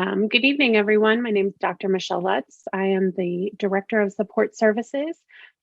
Good evening, everyone. My name is Dr. Michelle Lutz. I am the Director of Support Services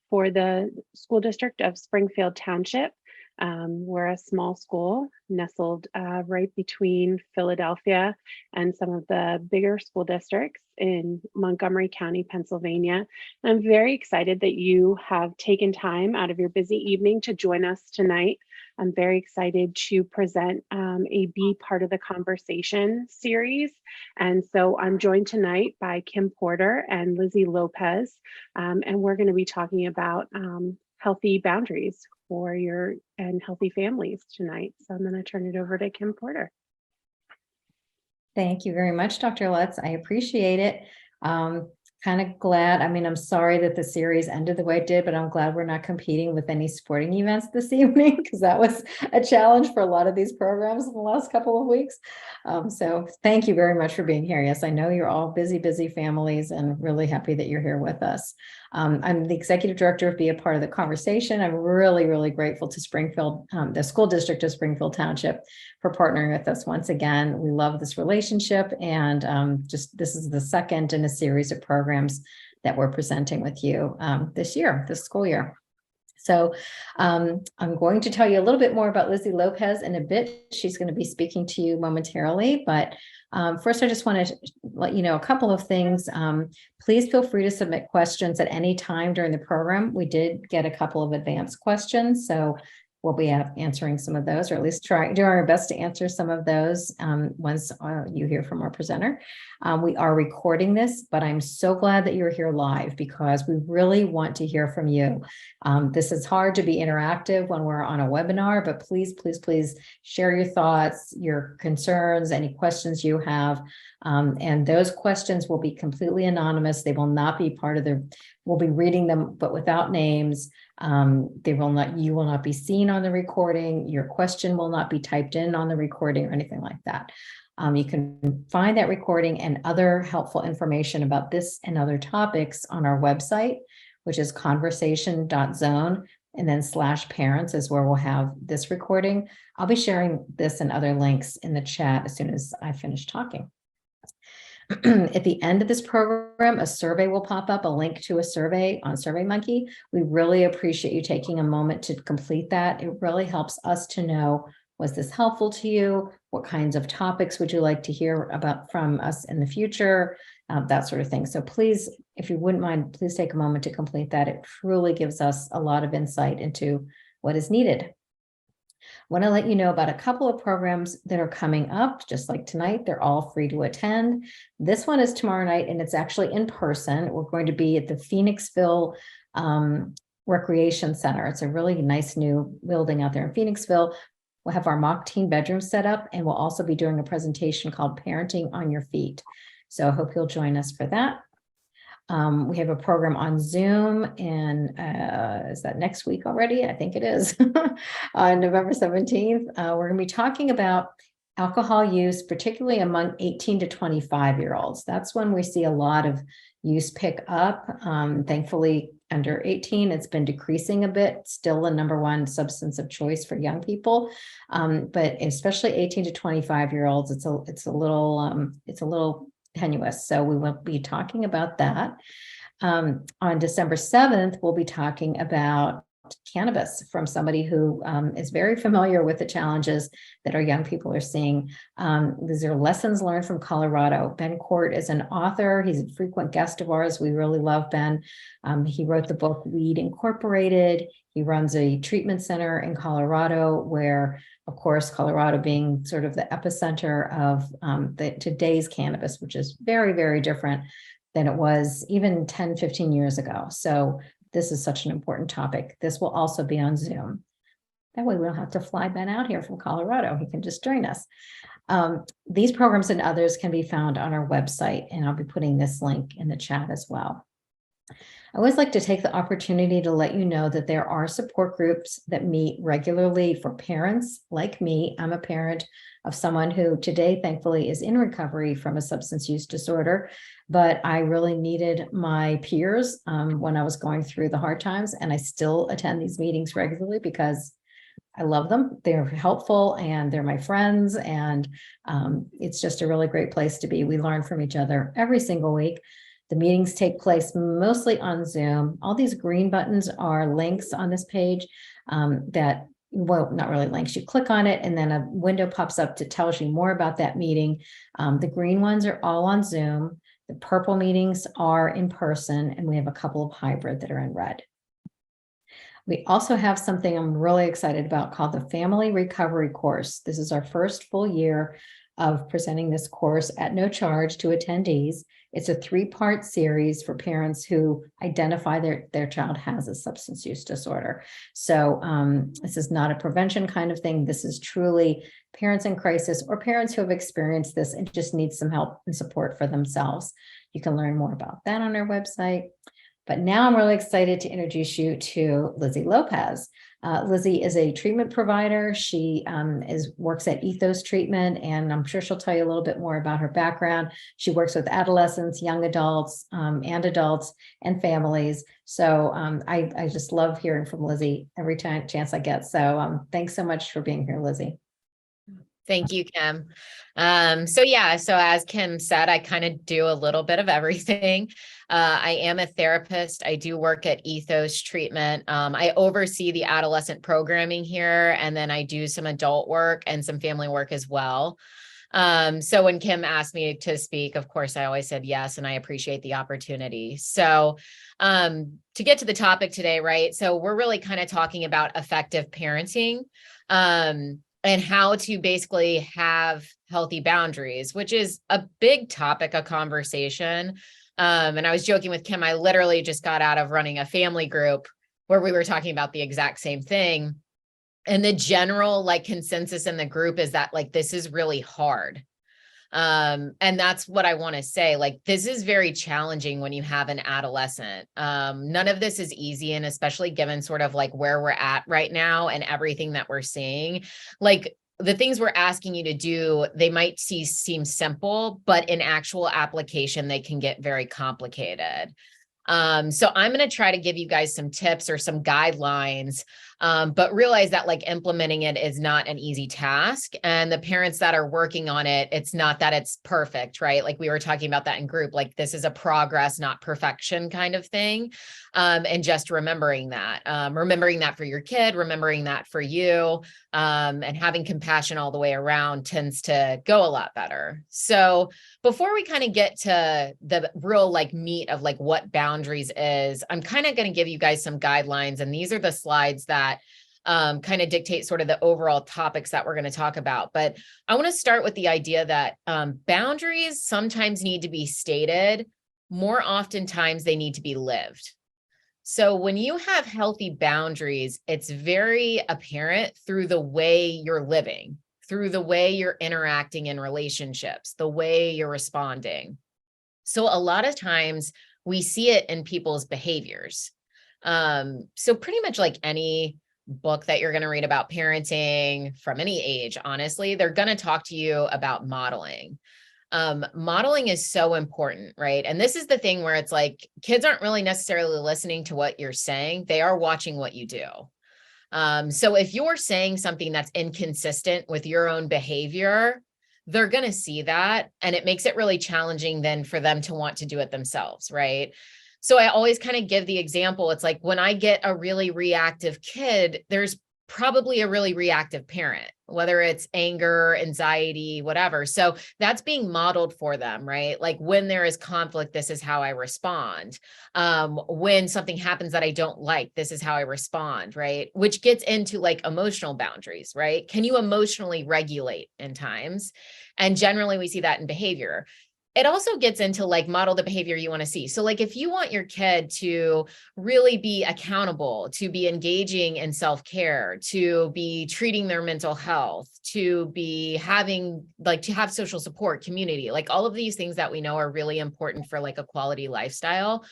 for the School District of Springfield Township. We're a small school nestled right between Philadelphia and some of the bigger school districts in Montgomery County, Pennsylvania. I'm very excited that you have taken time out of your busy evening to join us tonight. I'm very excited to present a Be Part of the Conversation series. And so I'm joined tonight by Kim Porter and Lizzy Lopez, and we're going to be talking about healthy boundaries for your and healthy families tonight. So I'm going to turn it over to Kim Porter. Thank you very much, Dr. Lutz. I appreciate it. Kind of glad. I mean, I'm sorry that the series ended the way it did, but I'm glad we're not competing with any sporting events this evening because that was a challenge for a lot of these programs in the last couple of weeks. So thank you very much for being here. Yes, I know you're all busy families and really happy that you're here with us. I'm the executive director of Be a Part of the Conversation. I'm really grateful to Springfield, the school district of Springfield Township, for partnering with us once again. We love this relationship, and this is the second in a series of programs that we're presenting with you this school year. So I'm going to tell you a little bit more about Lizzy Lopez in a bit. She's going to be speaking to you momentarily, but first I just want to let you know a couple of things. Please feel free to submit questions at any time during the program. We did get a couple of advanced questions, so we'll be answering some of those, or at least do our best to answer some of those once you hear from our presenter. We are recording this, but I'm so glad that you're here live because we really want to hear from you. This is hard to be interactive when we're on a webinar, but please share your thoughts, your concerns, any questions you have. And those questions will be completely anonymous. They will not be we'll be reading them, but without names. You will not be seen on the recording. Your question will not be typed in on the recording or anything like that. You can find that recording and other helpful information about this and other topics on our website, which is conversation.zone, and then /parents is where we'll have this recording. I'll be sharing this and other links in the chat as soon as I finish talking. At the end of this program, a survey will pop up, a link to a survey on SurveyMonkey. We really appreciate you taking a moment to complete that. It really helps us to know, was this helpful to you? What kinds of topics would you like to hear about from us in the future? That sort of thing. So please, if you wouldn't mind, please take a moment to complete that. It truly gives us a lot of insight into what is needed. I want to let you know about a couple of programs that are coming up, just like tonight. They're all free to attend. This one is tomorrow night, and it's actually in person. We're going to be at the Phoenixville Recreation Center. It's a really nice new building out there in Phoenixville. We'll have our mock teen bedroom set up, and we'll also be doing a presentation called Parenting on Your Feet. So I hope you'll join us for that. We have a program on Zoom, and is that next week already? I think it is. On November 17th, we're going to be talking about alcohol use, particularly among 18 to 25-year-olds. That's when we see a lot of use pick up. Thankfully, under 18, it's been decreasing a bit, still the #1 substance of choice for young people. But especially 18 to 25-year-olds, it's a little tenuous. So we will be talking about that. On December 7th, we'll be talking about cannabis from somebody who is very familiar with the challenges that our young people are seeing. These are lessons learned from Colorado. Ben Court is an author. He's a frequent guest of ours. We really love Ben. He wrote the book Weed Incorporated. He runs a treatment center in Colorado where, of course, Colorado being sort of the epicenter of today's cannabis, which is very different than it was even 10, 15 years ago. So this is such an important topic. This will also be on Zoom. That way we don't have to fly Ben out here from Colorado. He can just join us. These programs and others can be found on our website, and I'll be putting this link in the chat as well. I always like to take the opportunity to let you know that there are support groups that meet regularly for parents like me. I'm a parent of someone who today, thankfully, is in recovery from a substance use disorder, but I really needed my peers when I was going through the hard times, and I still attend these meetings regularly because I love them. They're helpful and they're my friends. And it's just a really great place to be. We learn from each other every single week. The meetings take place mostly on Zoom. All these green buttons are links on this page that, well, not really links. You click on it and then a window pops up that tells you more about that meeting. The green ones are all on Zoom. The purple meetings are in person, and we have a couple of hybrid that are in red. We also have something I'm really excited about called the Family Recovery Course. This is our first full year of presenting this course at no charge to attendees. It's a 3-part series for parents who identify their child has a substance use disorder. So this is not a prevention kind of thing. This is truly parents in crisis or parents who have experienced this and just need some help and support for themselves. You can learn more about that on our website. But now I'm really excited to introduce you to Lizzy Lopez. Lizzy is a treatment provider. She works at Ethos Treatment, and I'm sure she'll tell you a little bit more about her background. She works with adolescents, young adults, and families. So I just love hearing from Lizzy every chance I get. So thanks so much for being here, Lizzy. Thank you, Kim. So as Kim said, I kind of do a little bit of everything. I am a therapist. I do work at Ethos Treatment. I oversee the adolescent programming here, and then I do some adult work and some family work as well. So when Kim asked me to speak, of course, I always said yes, and I appreciate the opportunity. So to get to the topic today, right? So we're really kind of talking about effective parenting. And how to basically have healthy boundaries, which is a big topic of conversation. And I was joking with Kim, I literally just got out of running a family group where we were talking about the exact same thing. And the general consensus in the group is that this is really hard. And that's what I want to say. This is very challenging when you have an adolescent. None of this is easy. And especially given sort of where we're at right now and everything that we're seeing, the things we're asking you to do, they might seem simple, but in actual application, they can get very complicated. So I'm going to try to give you guys some tips or some guidelines, but realize that implementing it is not an easy task. And the parents that are working on it, it's not that it's perfect, right? We were talking about that in group, this is a progress, not perfection kind of thing. And just remembering that for your kid, remembering that for you, and having compassion all the way around tends to go a lot better. So before we kind of get to the real meat of what boundaries is, I'm kind of going to give you guys some guidelines. And these are the slides that kind of dictate sort of the overall topics that we're going to talk about. But I want to start with the idea that boundaries sometimes need to be stated. More oftentimes they need to be lived. So when you have healthy boundaries, it's very apparent through the way you're living, through the way you're interacting in relationships, the way you're responding. So a lot of times we see it in people's behaviors. So pretty much any book that you're going to read about parenting from any age, honestly, they're going to talk to you about modeling. Modeling is so important, right? And this is the thing where it's kids aren't really necessarily listening to what you're saying. They are watching what you do. So if you're saying something that's inconsistent with your own behavior, they're going to see that. And it makes it really challenging then for them to want to do it themselves, right? So I always kind of give the example. It's when I get a really reactive kid, there's probably a really reactive parent, whether it's anger, anxiety, whatever. So that's being modeled for them, right? When there is conflict, this is how I respond. When something happens that I don't like, this is how I respond, right? Which gets into emotional boundaries, right? Can you emotionally regulate in times? And generally we see that in behavior. It also gets into model the behavior you want to see. So if you want your kid to really be accountable, to be engaging in self-care, to be treating their mental health, to be having to have social support, community, all of these things that we know are really important for a quality lifestyle.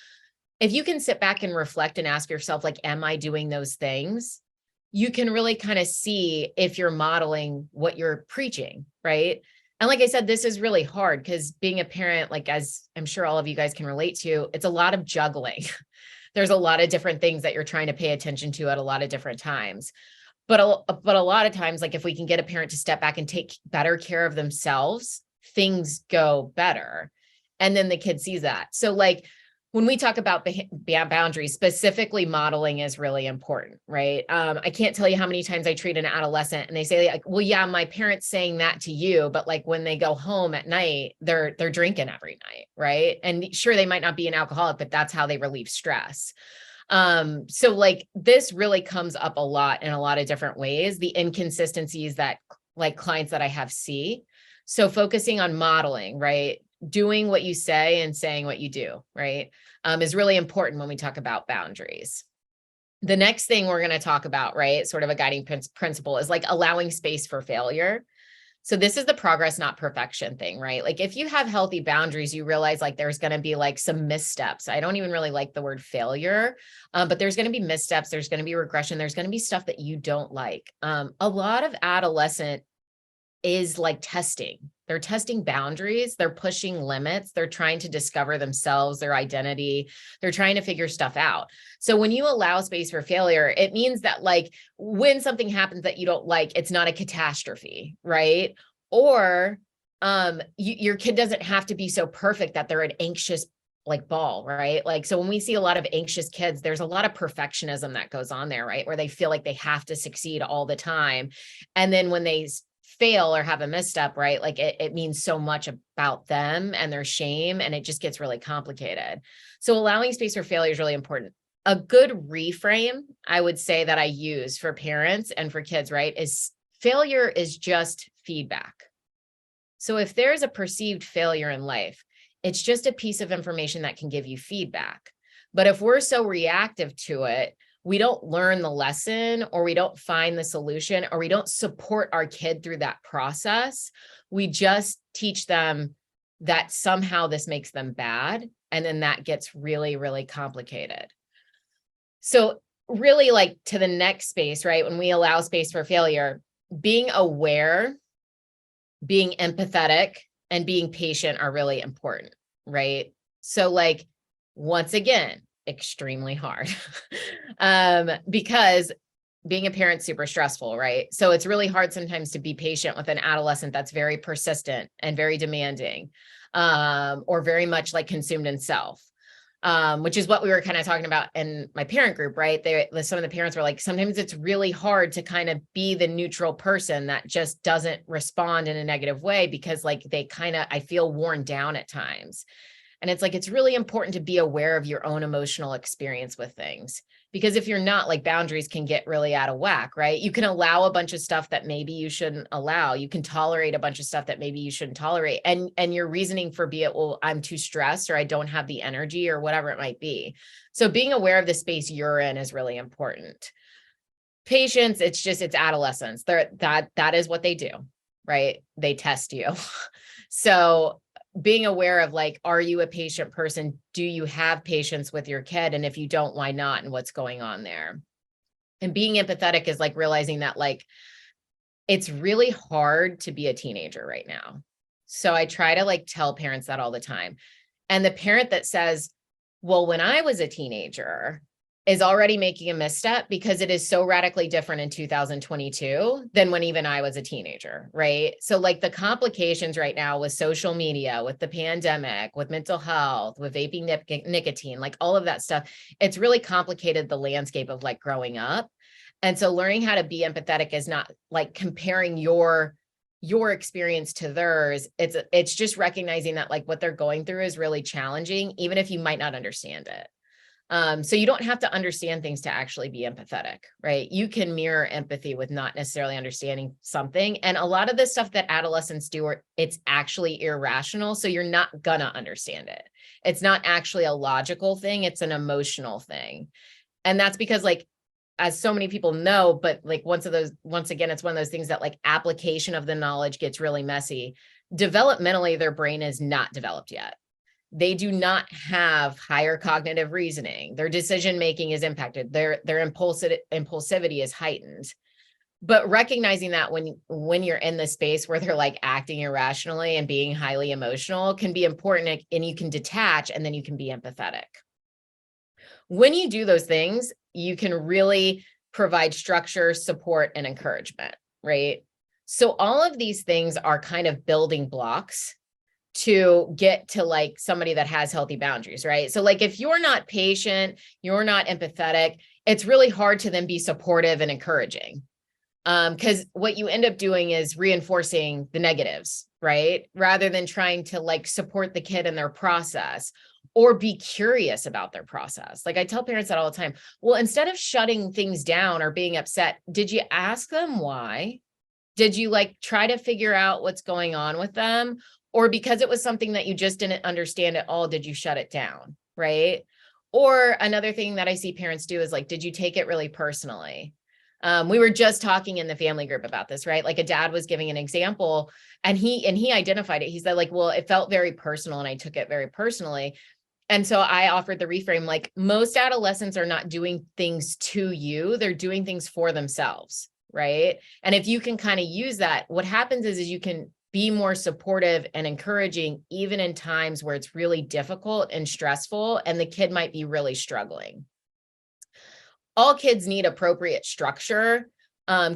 If you can sit back and reflect and ask yourself, am I doing those things? You can really kind of see if you're modeling what you're preaching, right? And like I said, this is really hard because being a parent, as I'm sure all of you guys can relate to, it's a lot of juggling. There's a lot of different things that you're trying to pay attention to at a lot of different times. But a lot of times, like if we can get a parent to step back and take better care of themselves, things go better. And then the kid sees that. So like when we talk about boundaries, specifically modeling is really important, right? I can't tell you how many times I treat an adolescent and they say like, well, yeah, my parent's saying that to you, but like when they go home at night, they're drinking every night, right? And sure, they might not be an alcoholic, but that's how they relieve stress. So like this really comes up a lot in a lot of different ways, the inconsistencies that like clients that I have see. So focusing on modeling, right? Doing what you say and saying what you do, right? Is really important when we talk about boundaries. The next thing we're going to talk about, right? Sort of a guiding principle is like allowing space for failure. So this is the progress, not perfection thing, right? Like if you have healthy boundaries, you realize like there's going to be like some missteps. I don't even really like the word failure, but there's going to be missteps. There's going to be regression. There's going to be stuff that you don't like. A lot of adolescent is like testing. They're testing boundaries. They're pushing limits. They're trying to discover themselves, their identity. They're trying to figure stuff out. So when you allow space for failure, it means that like when something happens that you don't like, it's not a catastrophe, right? Or your kid doesn't have to be so perfect that they're an anxious like ball, right? Like, so when we see a lot of anxious kids, there's a lot of perfectionism that goes on there, right? Where they feel like they have to succeed all the time. And then when they fail or have a misstep, right? Like it means so much about them and their shame, and it just gets really complicated. So allowing space for failure is really important. A good reframe, I would say that I use for parents and for kids, right? Is failure is just feedback. So if there's a perceived failure in life, it's just a piece of information that can give you feedback. But if we're so reactive to it, we don't learn the lesson, or we don't find the solution, or we don't support our kid through that process. We just teach them that somehow this makes them bad. And then that gets really, really complicated. So really like to the next space, right? When we allow space for failure, being aware, being empathetic, and being patient are really important, right? So like, once again, extremely hard because being a parent's super stressful, right? So it's really hard sometimes to be patient with an adolescent that's very persistent and very demanding, or very much like consumed in self, which is what we were kind of talking about in my parent group, right? Some of the parents were like, sometimes it's really hard to kind of be the neutral person that just doesn't respond in a negative way because like they kind of, I feel worn down at times. And it's like, it's really important to be aware of your own emotional experience with things, because if you're not, like boundaries can get really out of whack, right? You can allow a bunch of stuff that maybe you shouldn't allow. You can tolerate a bunch of stuff that maybe you shouldn't tolerate. And your reasoning for be it, well, I'm too stressed, or I don't have the energy, or whatever it might be. So being aware of the space you're in is really important. Patience, it's adolescence. That is what they do, right? They test you. So being aware of like, are you a patient person? Do you have patience with your kid? And if you don't, why not? And what's going on there? And being empathetic is like realizing that like, it's really hard to be a teenager right now. So I try to like tell parents that all the time. And the parent that says, well, when I was a teenager, is already making a misstep, because it is so radically different in 2022 than when even I was a teenager, right? So like the complications right now with social media, with the pandemic, with mental health, with vaping nicotine, like all of that stuff, it's really complicated the landscape of like growing up. And so learning how to be empathetic is not like comparing your experience to theirs. It's just recognizing that like what they're going through is really challenging, even if you might not understand it. So you don't have to understand things to actually be empathetic, right? You can mirror empathy with not necessarily understanding something. And a lot of the stuff that adolescents do, it's actually irrational. So you're not gonna understand it. It's not actually a logical thing. It's an emotional thing. And that's because like, as so many people know, but like once again, it's one of those things that like application of the knowledge gets really messy. Developmentally, their brain is not developed yet. They do not have higher cognitive reasoning. Their decision-making is impacted. Their impulsivity is heightened. But recognizing that when you're in the space where they're like acting irrationally and being highly emotional can be important, and you can detach, and then you can be empathetic. When you do those things, you can really provide structure, support, and encouragement, right? So all of these things are kind of building blocks to get to like somebody that has healthy boundaries, right? So like if you're not patient, you're not empathetic, it's really hard to then be supportive and encouraging. Because what you end up doing is reinforcing the negatives, right? Rather than trying to like support the kid in their process or be curious about their process. Like I tell parents that all the time. Well, instead of shutting things down or being upset, did you ask them why? Did you like try to figure out what's going on with them? Or because it was something that you just didn't understand at all, did you shut it down, right? Or another thing that I see parents do is like, did you take it really personally? We were just talking in the family group about this, right? Like a dad was giving an example and he identified it. He said like, well, it felt very personal and I took it very personally. And so I offered the reframe, like most adolescents are not doing things to you, they're doing things for themselves, right? And if you can kind of use that, what happens is you can be more supportive and encouraging, even in times where it's really difficult and stressful, and the kid might be really struggling. All kids need appropriate structure.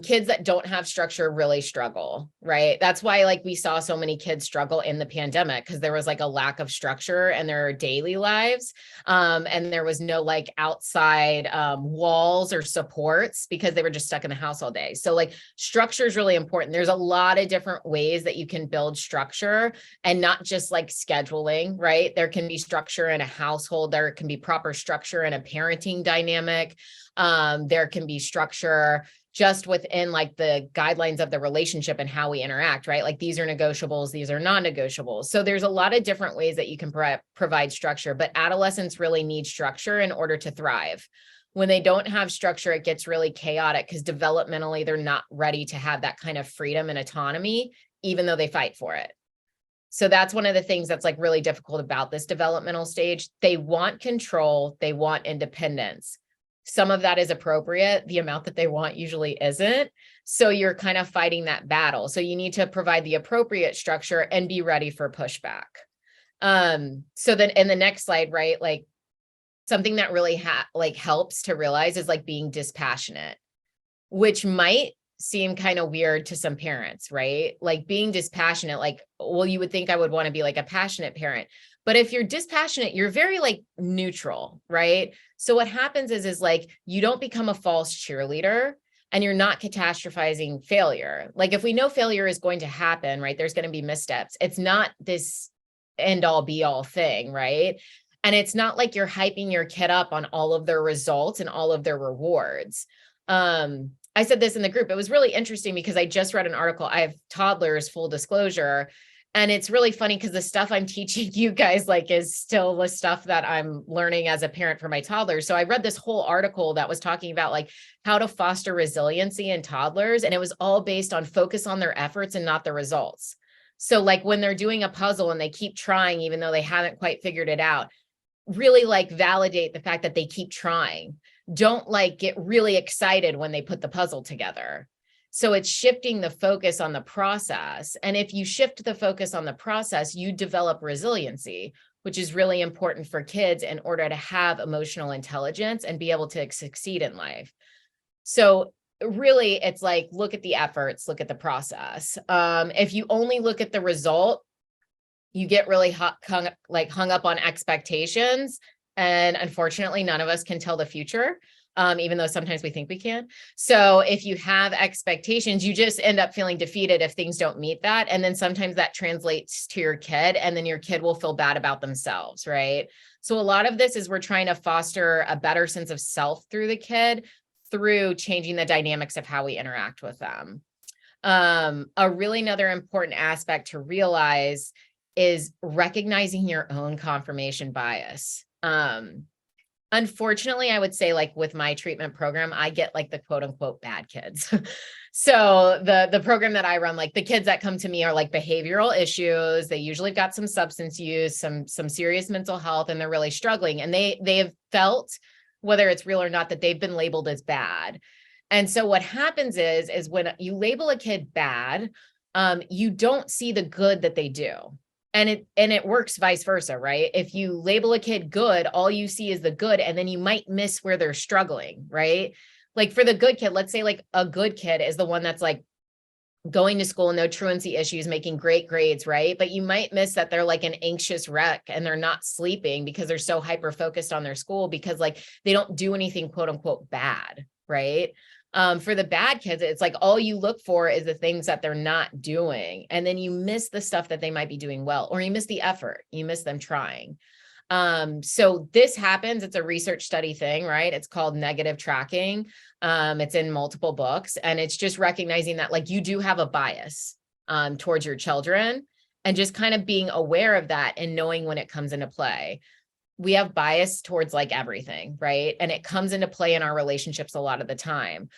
Kids that don't have structure really struggle, right? That's why like we saw so many kids struggle in the pandemic because there was like a lack of structure in their daily lives. And there was no like outside walls or supports because they were just stuck in the house all day. So like structure is really important. There's a lot of different ways that you can build structure and not just like scheduling, right? There can be structure in a household. There can be proper structure in a parenting dynamic. There can be structure just within like the guidelines of the relationship and how we interact, right? Like these are negotiables, these are non-negotiables. So there's a lot of different ways that you can provide structure, but adolescents really need structure in order to thrive. When they don't have structure, it gets really chaotic because developmentally, they're not ready to have that kind of freedom and autonomy, even though they fight for it. So that's one of the things that's like really difficult about this developmental stage. They want control, they want independence. Some of that is appropriate. The amount that they want usually isn't. So you're kind of fighting that battle. So you need to provide the appropriate structure and be ready for pushback. So then in the next slide, right, like something that really helps to realize is like being dispassionate, which might seem kind of weird to some parents, right? Like being dispassionate, like, well, you would think I would want to be like a passionate parent. But if you're dispassionate, you're very like neutral, right? So what happens is like, you don't become a false cheerleader and you're not catastrophizing failure. Like if we know failure is going to happen, right? There's going to be missteps. It's not this end all be all thing, right? And it's not like you're hyping your kid up on all of their results and all of their rewards. I said this in the group. It was really interesting because I just read an article. I have toddlers, full disclosure. And it's really funny because the stuff I'm teaching you guys like is still the stuff that I'm learning as a parent for my toddlers. So I read this whole article that was talking about like how to foster resiliency in toddlers. And it was all based on focus on their efforts and not the results. So like when they're doing a puzzle and they keep trying, even though they haven't quite figured it out, really like validate the fact that they keep trying. Don't like get really excited when they put the puzzle together. So it's shifting the focus on the process. And if you shift the focus on the process, you develop resiliency, which is really important for kids in order to have emotional intelligence and be able to succeed in life. So really, it's like, look at the efforts, look at the process. If you only look at the result, you get really hung up on expectations. And unfortunately, none of us can tell the future. Even though sometimes we think we can. So if you have expectations, you just end up feeling defeated if things don't meet that. And then sometimes that translates to your kid and then your kid will feel bad about themselves, right? So a lot of this is we're trying to foster a better sense of self through the kid through changing the dynamics of how we interact with them. A really another important aspect to realize is recognizing your own confirmation bias. Unfortunately, I would say like with my treatment program, I get like the quote unquote bad kids. So the program that I run, like the kids that come to me are like behavioral issues. They usually have got some substance use, some serious mental health, and they're really struggling. And they have felt, whether it's real or not, that they've been labeled as bad. And so what happens is when you label a kid bad, you don't see the good that they do. And it works vice versa, right? If you label a kid good, all you see is the good, and then you might miss where they're struggling, right? like for the good kid, let's say like a good kid is the one that's like going to school, no truancy issues, making great grades, right? But you might miss that they're like an anxious wreck and they're not sleeping because they're so hyper focused on their school because like they don't do anything quote unquote bad, right? For the bad kids, it's like all you look for is the things that they're not doing. And then you miss the stuff that they might be doing well, or you miss the effort, you miss them trying. So this happens, it's a research study thing, right? It's called negative tracking. It's in multiple books, and it's just recognizing that like you do have a bias towards your children, and just kind of being aware of that and knowing when it comes into play. We have bias towards like everything, right? And it comes into play in our relationships a lot of the time.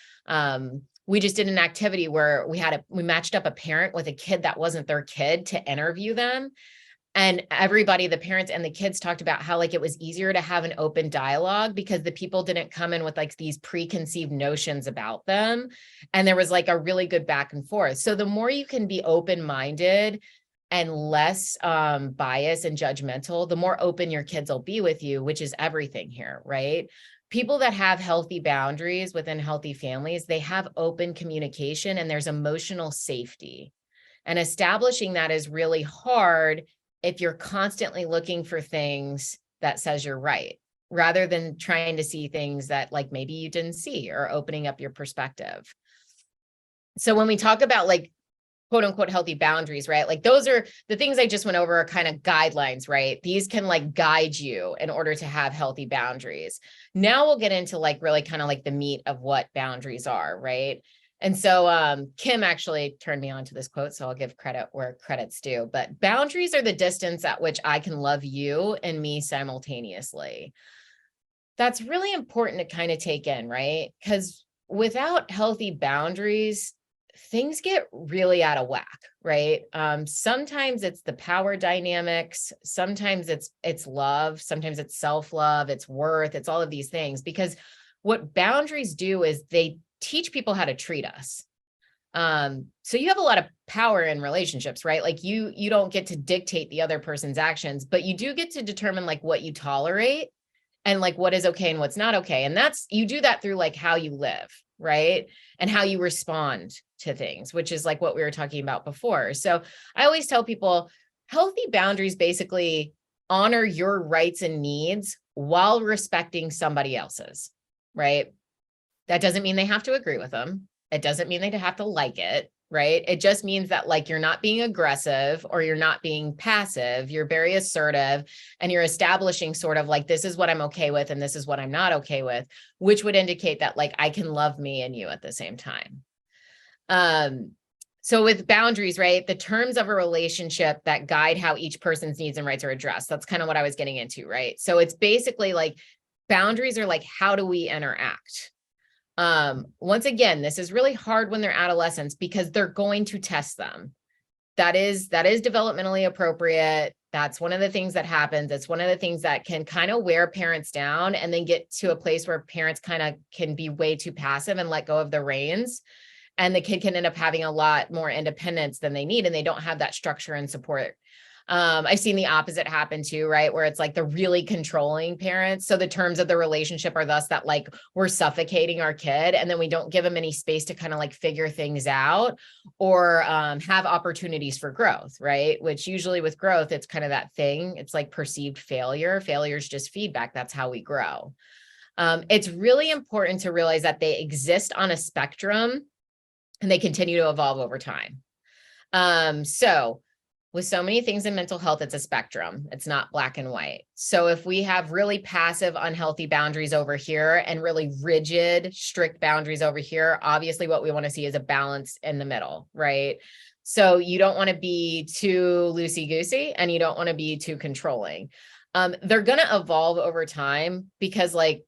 We just did an activity where we matched up a parent with a kid that wasn't their kid to interview them. And everybody, the parents and the kids, talked about how like it was easier to have an open dialogue because the people didn't come in with like these preconceived notions about them. And there was like a really good back and forth. So the more you can be open-minded and less biased and judgmental, the more open your kids will be with you, which is everything here, right? People that have healthy boundaries within healthy families, they have open communication and there's emotional safety. And establishing that is really hard if you're constantly looking for things that says you're right, rather than trying to see things that like maybe you didn't see, or opening up your perspective. So when we talk about like quote unquote healthy boundaries, right? Like those are the things I just went over are kind of guidelines, right? These can like guide you in order to have healthy boundaries. Now we'll get into like really kind of like the meat of what boundaries are, right? And so Kim actually turned me on to this quote, so I'll give credit where credit's due. But boundaries are the distance at which I can love you and me simultaneously. That's really important to kind of take in, right? Because without healthy boundaries, things get really out of whack, right? Sometimes it's the power dynamics, sometimes it's love, sometimes it's self-love, it's worth, it's all of these things. Because what boundaries do is they teach people how to treat us. So you have a lot of power in relationships, right? Like you don't get to dictate the other person's actions, but you do get to determine like what you tolerate and like what is okay and what's not okay. And you do that through like how you live, right? And how you respond to things, which is like what we were talking about before. So I always tell people healthy boundaries basically honor your rights and needs while respecting somebody else's, right? That doesn't mean they have to agree with them. It doesn't mean they have to like it, right? It just means that like you're not being aggressive or you're not being passive. You're very assertive and you're establishing sort of like, this is what I'm okay with and this is what I'm not okay with, which would indicate that like I can love me and you at the same time. So with boundaries, right, the terms of a relationship that guide how each person's needs and rights are addressed. That's kind of what I was getting into, right? So it's basically like boundaries are like, how do we interact? Once again, this is really hard when they're adolescents because they're going to test them. That is developmentally appropriate. That's one of the things that happens. It's one of the things that can kind of wear parents down and then get to a place where parents kind of can be way too passive and let go of the reins. And the kid can end up having a lot more independence than they need, and they don't have that structure and support. I've seen the opposite happen too, right? Where it's like the really controlling parents. So the terms of the relationship are thus that like we're suffocating our kid and then we don't give them any space to kind of like figure things out or have opportunities for growth, right? Which usually with growth, it's kind of that thing. It's like perceived failure. Failure is just feedback. That's how we grow. It's really important to realize that they exist on a spectrum and they continue to evolve over time. So with so many things in mental health, it's a spectrum. It's not black and white. So if we have really passive, unhealthy boundaries over here and really rigid, strict boundaries over here, obviously what we want to see is a balance in the middle, right? So you don't want to be too loosey-goosey and you don't want to be too controlling. They're going to evolve over time because like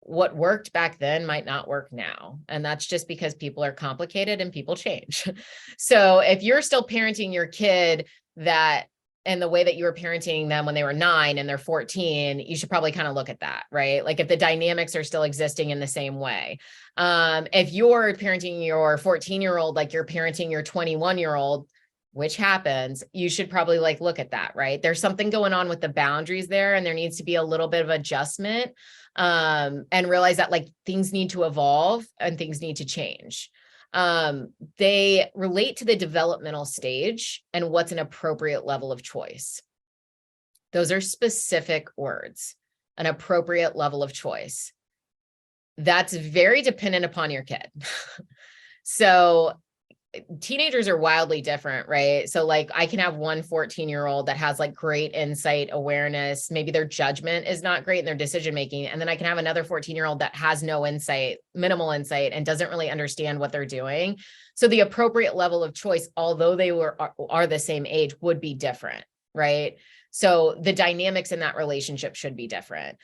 what worked back then might not work now. And that's just because people are complicated and people change. So if you're still parenting your kid that and the way that you were parenting them when they were 9 and they're 14, you should probably kind of look at that, right? Like if the dynamics are still existing in the same way. If you're parenting your 14-year-old, like you're parenting your 21-year-old, which happens, you should probably like look at that, right? There's something going on with the boundaries there, and there needs to be a little bit of adjustment, and realize that like things need to evolve and things need to change. They relate to the developmental stage and what's an appropriate level of choice. Those are specific words, an appropriate level of choice. That's very dependent upon your kid. So teenagers are wildly different, right? So like I can have one 14-year-old that has like great insight, awareness, maybe their judgment is not great in their decision making. And then I can have another 14-year-old that has no insight, minimal insight, and doesn't really understand what they're doing. So the appropriate level of choice, although they are the same age, would be different, right? So the dynamics in that relationship should be different.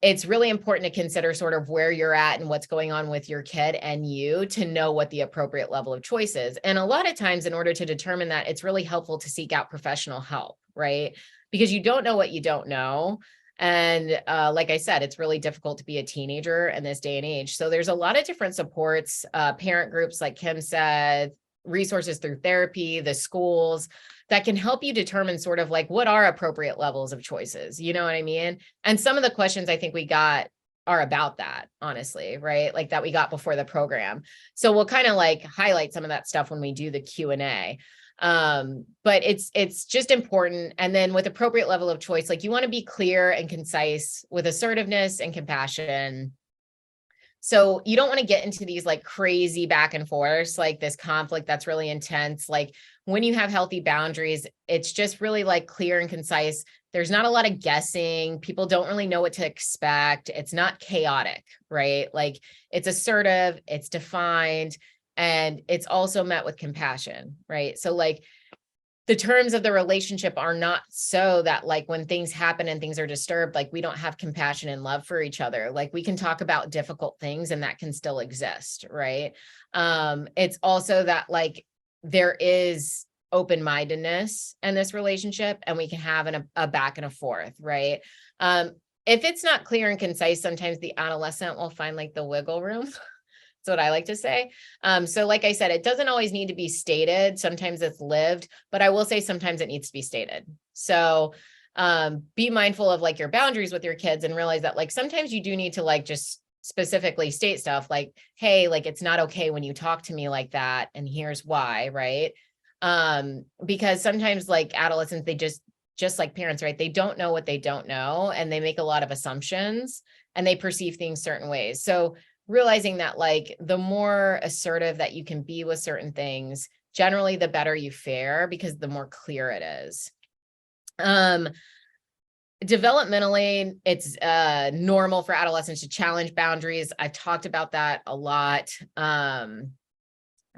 It's really important to consider sort of where you're at and what's going on with your kid and you to know what the appropriate level of choice is. And a lot of times in order to determine that, it's really helpful to seek out professional help, right? Because you don't know what you don't know. And like I said, it's really difficult to be a teenager in this day and age. So there's a lot of different supports, parent groups, like Kim said, resources through therapy, the schools, that can help you determine sort of like what are appropriate levels of choices. You know what I mean? And some of the questions I think we got are about that, honestly, right? Like that we got before the program. So we'll kind of like highlight some of that stuff when we do the Q&A. But it's just important. And then with appropriate level of choice, like you want to be clear and concise with assertiveness and compassion. So you don't want to get into these like crazy back and forth, like this conflict that's really intense. Like when you have healthy boundaries, it's just really like clear and concise. There's not a lot of guessing. People don't really know what to expect. It's not chaotic, right? Like it's assertive, it's defined, and it's also met with compassion, right? So like the terms of the relationship are not so that like when things happen and things are disturbed, like we don't have compassion and love for each other. Like we can talk about difficult things and that can still exist, right? It's also that like there is open-mindedness in this relationship and we can have a back and a forth, right? If it's not clear and concise, sometimes the adolescent will find like the wiggle room. That's what I like to say. So like I said, it doesn't always need to be stated. Sometimes it's lived, but I will say sometimes it needs to be stated. So be mindful of like your boundaries with your kids and realize that like sometimes you do need to like just specifically state stuff like, hey, like it's not okay when you talk to me like that. And here's why, right? Because sometimes like adolescents, they just like parents, right? They don't know what they don't know. And they make a lot of assumptions and they perceive things certain ways. So realizing that like the more assertive that you can be with certain things, generally the better you fare because the more clear it is. Developmentally, it's normal for adolescents to challenge boundaries. I've talked about that a lot. I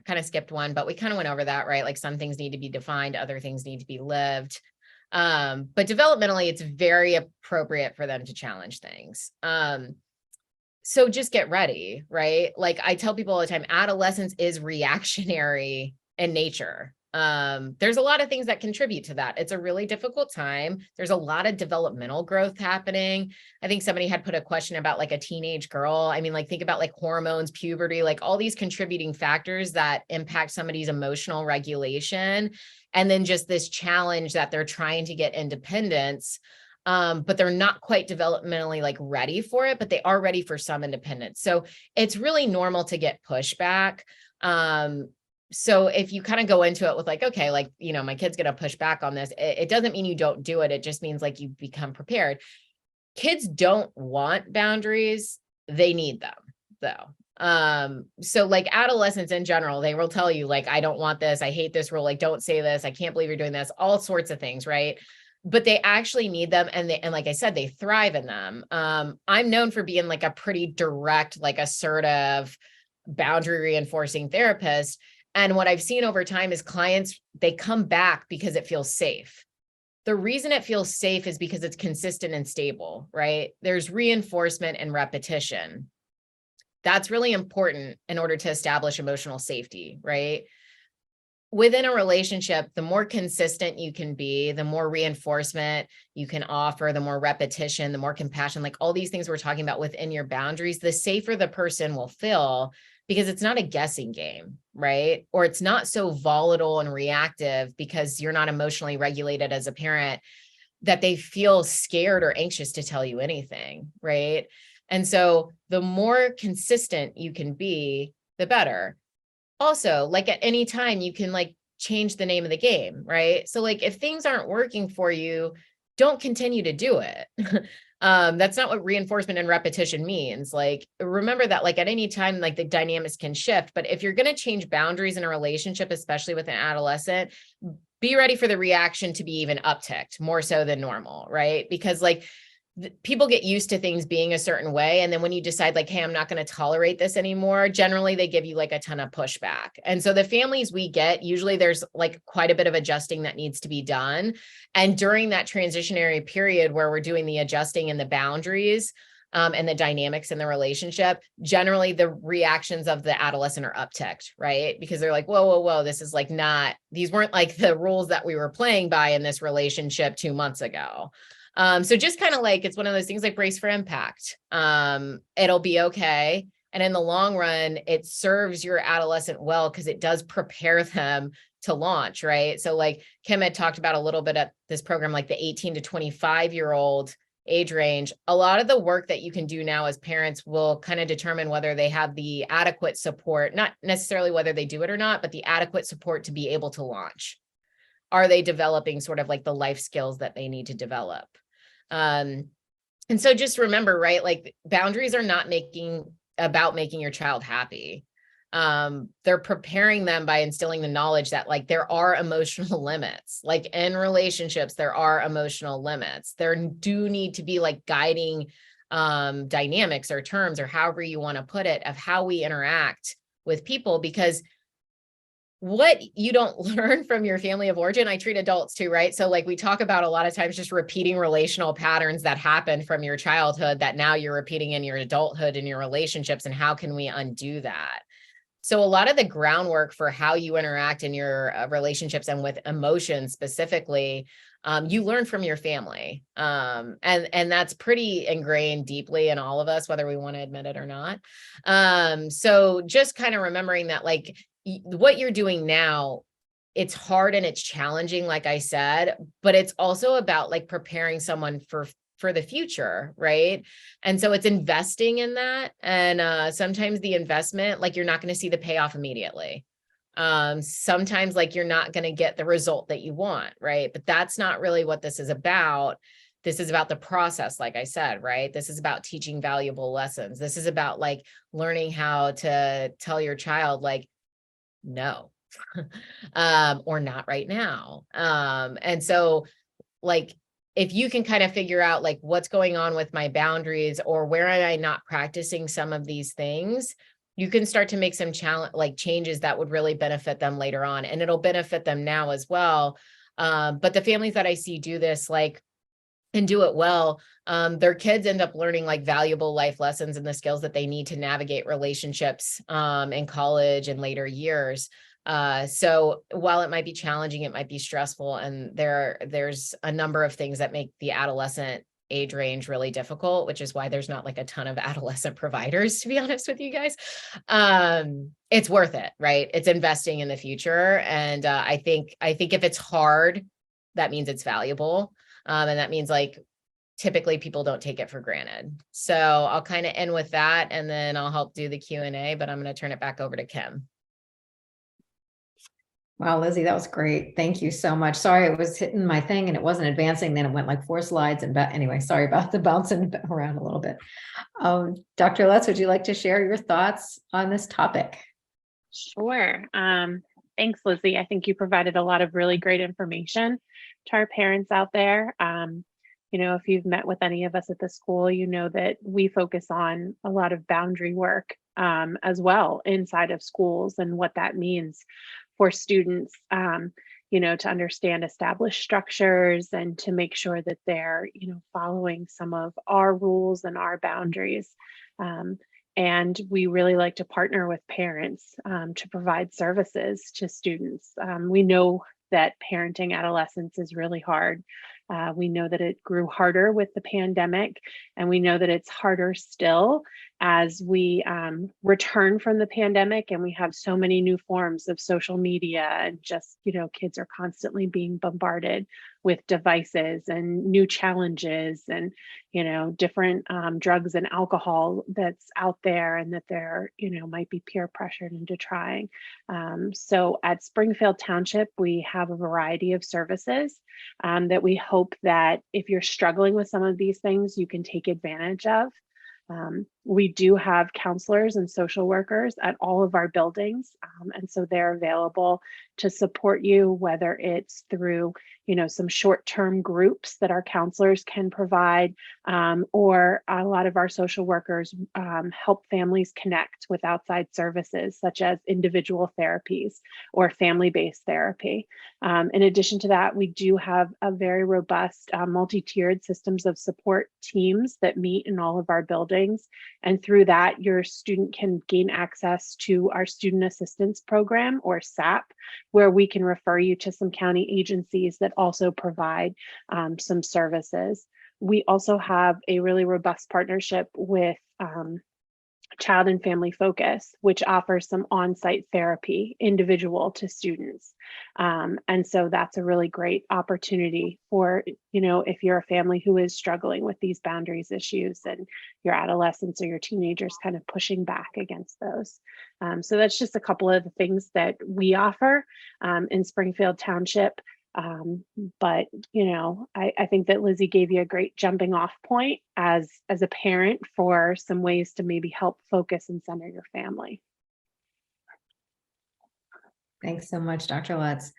kind of skipped one, but we kind of went over that, right? Like some things need to be defined, other things need to be lived. But developmentally, it's very appropriate for them to challenge things. So just get ready, right? Like I tell people all the time, adolescence is reactionary in nature. There's a lot of things that contribute to that. It's a really difficult time. There's a lot of developmental growth happening. I think somebody had put a question about like a teenage girl. I mean, like think about like hormones, puberty, like all these contributing factors that impact somebody's emotional regulation. And then just this challenge that they're trying to get independence. But they're not quite developmentally like ready for it, but they are ready for some independence. So it's really normal to get pushback. So if you kind of go into it with like, okay, like, you know, my kid's going to push back on this, it doesn't mean you don't do it. It just means like you become prepared. Kids don't want boundaries. They need them though. So like adolescents in general, they will tell you like, I don't want this. I hate this rule. Like, don't say this. I can't believe you're doing this, all sorts of things. Right. But they actually need them. And like I said, they thrive in them. I'm known for being like a pretty direct, like assertive, boundary reinforcing therapist. And what I've seen over time is clients, they come back because it feels safe. The reason it feels safe is because it's consistent and stable, right? There's reinforcement and repetition. That's really important in order to establish emotional safety, right? Within a relationship, the more consistent you can be, the more reinforcement you can offer, the more repetition, the more compassion, like all these things we're talking about within your boundaries, the safer the person will feel because it's not a guessing game, right? Or it's not so volatile and reactive because you're not emotionally regulated as a parent that they feel scared or anxious to tell you anything, right? And so the more consistent you can be, the better. Also, like at any time, you can like change the name of the game, right? So like if things aren't working for you, don't continue to do it. That's not what reinforcement and repetition means. Like, remember that like at any time, like the dynamics can shift, but if you're going to change boundaries in a relationship, especially with an adolescent, be ready for the reaction to be even upticked more so than normal, right? Because like people get used to things being a certain way. And then when you decide like, hey, I'm not going to tolerate this anymore, generally they give you like a ton of pushback. And so the families we get, usually there's like quite a bit of adjusting that needs to be done. And during that transitionary period where we're doing the adjusting and the boundaries, and the dynamics in the relationship, generally the reactions of the adolescent are upticked, right? Because they're like, whoa, whoa, whoa, this is like not, these weren't like the rules that we were playing by in this relationship 2 months ago. So just kind of like, it's one of those things like brace for impact. It'll be okay. And in the long run, it serves your adolescent well because it does prepare them to launch, right? So like Kim had talked about a little bit at this program, like the 18 to 25-year-old age range, a lot of the work that you can do now as parents will kind of determine whether they have the adequate support, not necessarily whether they do it or not, but the adequate support to be able to launch. Are they developing sort of like the life skills that they need to develop? And so just remember, right? Like boundaries are not about making your child happy. They're preparing them by instilling the knowledge that like there are emotional limits, like in relationships, there are emotional limits. There do need to be like guiding dynamics or terms or however you want to put it of how we interact with people, because what you don't learn from your family of origin, I treat adults too, right? So like we talk about a lot of times just repeating relational patterns that happened from your childhood that now you're repeating in your adulthood in your relationships, and how can we undo that? So a lot of the groundwork for how you interact in your relationships and with emotions specifically, you learn from your family. And that's pretty ingrained deeply in all of us, whether we want to admit it or not. So just kind of remembering that like what you're doing now, it's hard and it's challenging, like I said, but it's also about like preparing someone for the future, right? And so it's investing in that. And sometimes the investment, like you're not going to see the payoff immediately. Sometimes like you're not going to get the result that you want, right? But that's not really what this is about. This is about the process, like I said, right? This is about teaching valuable lessons. This is about like learning how to tell your child like, no, or not right now. And so like, if you can kind of figure out like what's going on with my boundaries or where am I not practicing some of these things, you can start to make some changes that would really benefit them later on. And it'll benefit them now as well. But the families that I see do this like and do it well, their kids end up learning like valuable life lessons and the skills that they need to navigate relationships in college and later years. So while it might be challenging, it might be stressful, and there's a number of things that make the adolescent age range really difficult, which is why there's not like a ton of adolescent providers, to be honest with you guys. It's worth it, right? It's investing in the future. And I think if it's hard, that means it's valuable. And that means like typically people don't take it for granted. So I'll kind of end with that, and then I'll help do the Q&A, but I'm going to turn it back over to Kim. Wow, Lizzy, that was great. Thank you so much. Sorry, it was hitting my thing and it wasn't advancing. Then it went like 4 slides and anyway, sorry about the bouncing around a little bit. Dr. Lutz, would you like to share your thoughts on this topic? Sure. Thanks, Lizzy. I think you provided a lot of really great information to our parents out there. You know, if you've met with any of us at the school, you know that we focus on a lot of boundary work as well inside of schools, and what that means for students, you know, to understand established structures and to make sure that they're, you know, following some of our rules and our boundaries. And we really like to partner with parents to provide services to students. We know that parenting adolescents is really hard. We know that it grew harder with the pandemic, and we know that it's harder still as we return from the pandemic and we have so many new forms of social media, and just, kids are constantly being bombarded with devices and new challenges and, different drugs and alcohol that's out there, and that they're, might be peer pressured into trying. So at Springfield Township, we have a variety of services that we hope that if you're struggling with some of these things, you can take advantage of. We do have counselors and social workers at all of our buildings, and so they're available to support you, whether it's through, some short-term groups that our counselors can provide, or a lot of our social workers help families connect with outside services such as individual therapies or family-based therapy. In addition to that, we do have a very robust multi-tiered systems of support teams that meet in all of our buildings. And through that, your student can gain access to our Student Assistance Program, or SAP, where we can refer you to some county agencies that also provide some services. We also have a really robust partnership with Child and Family Focus, which offers some on-site therapy individual to students. And so that's a really great opportunity for, if you're a family who is struggling with these boundaries issues and your adolescents or your teenagers kind of pushing back against those. So that's just a couple of the things that we offer in Springfield Township. But I think that Lizzy gave you a great jumping off point as a parent for some ways to maybe help focus and center your family. Thanks so much, Dr. Lutz.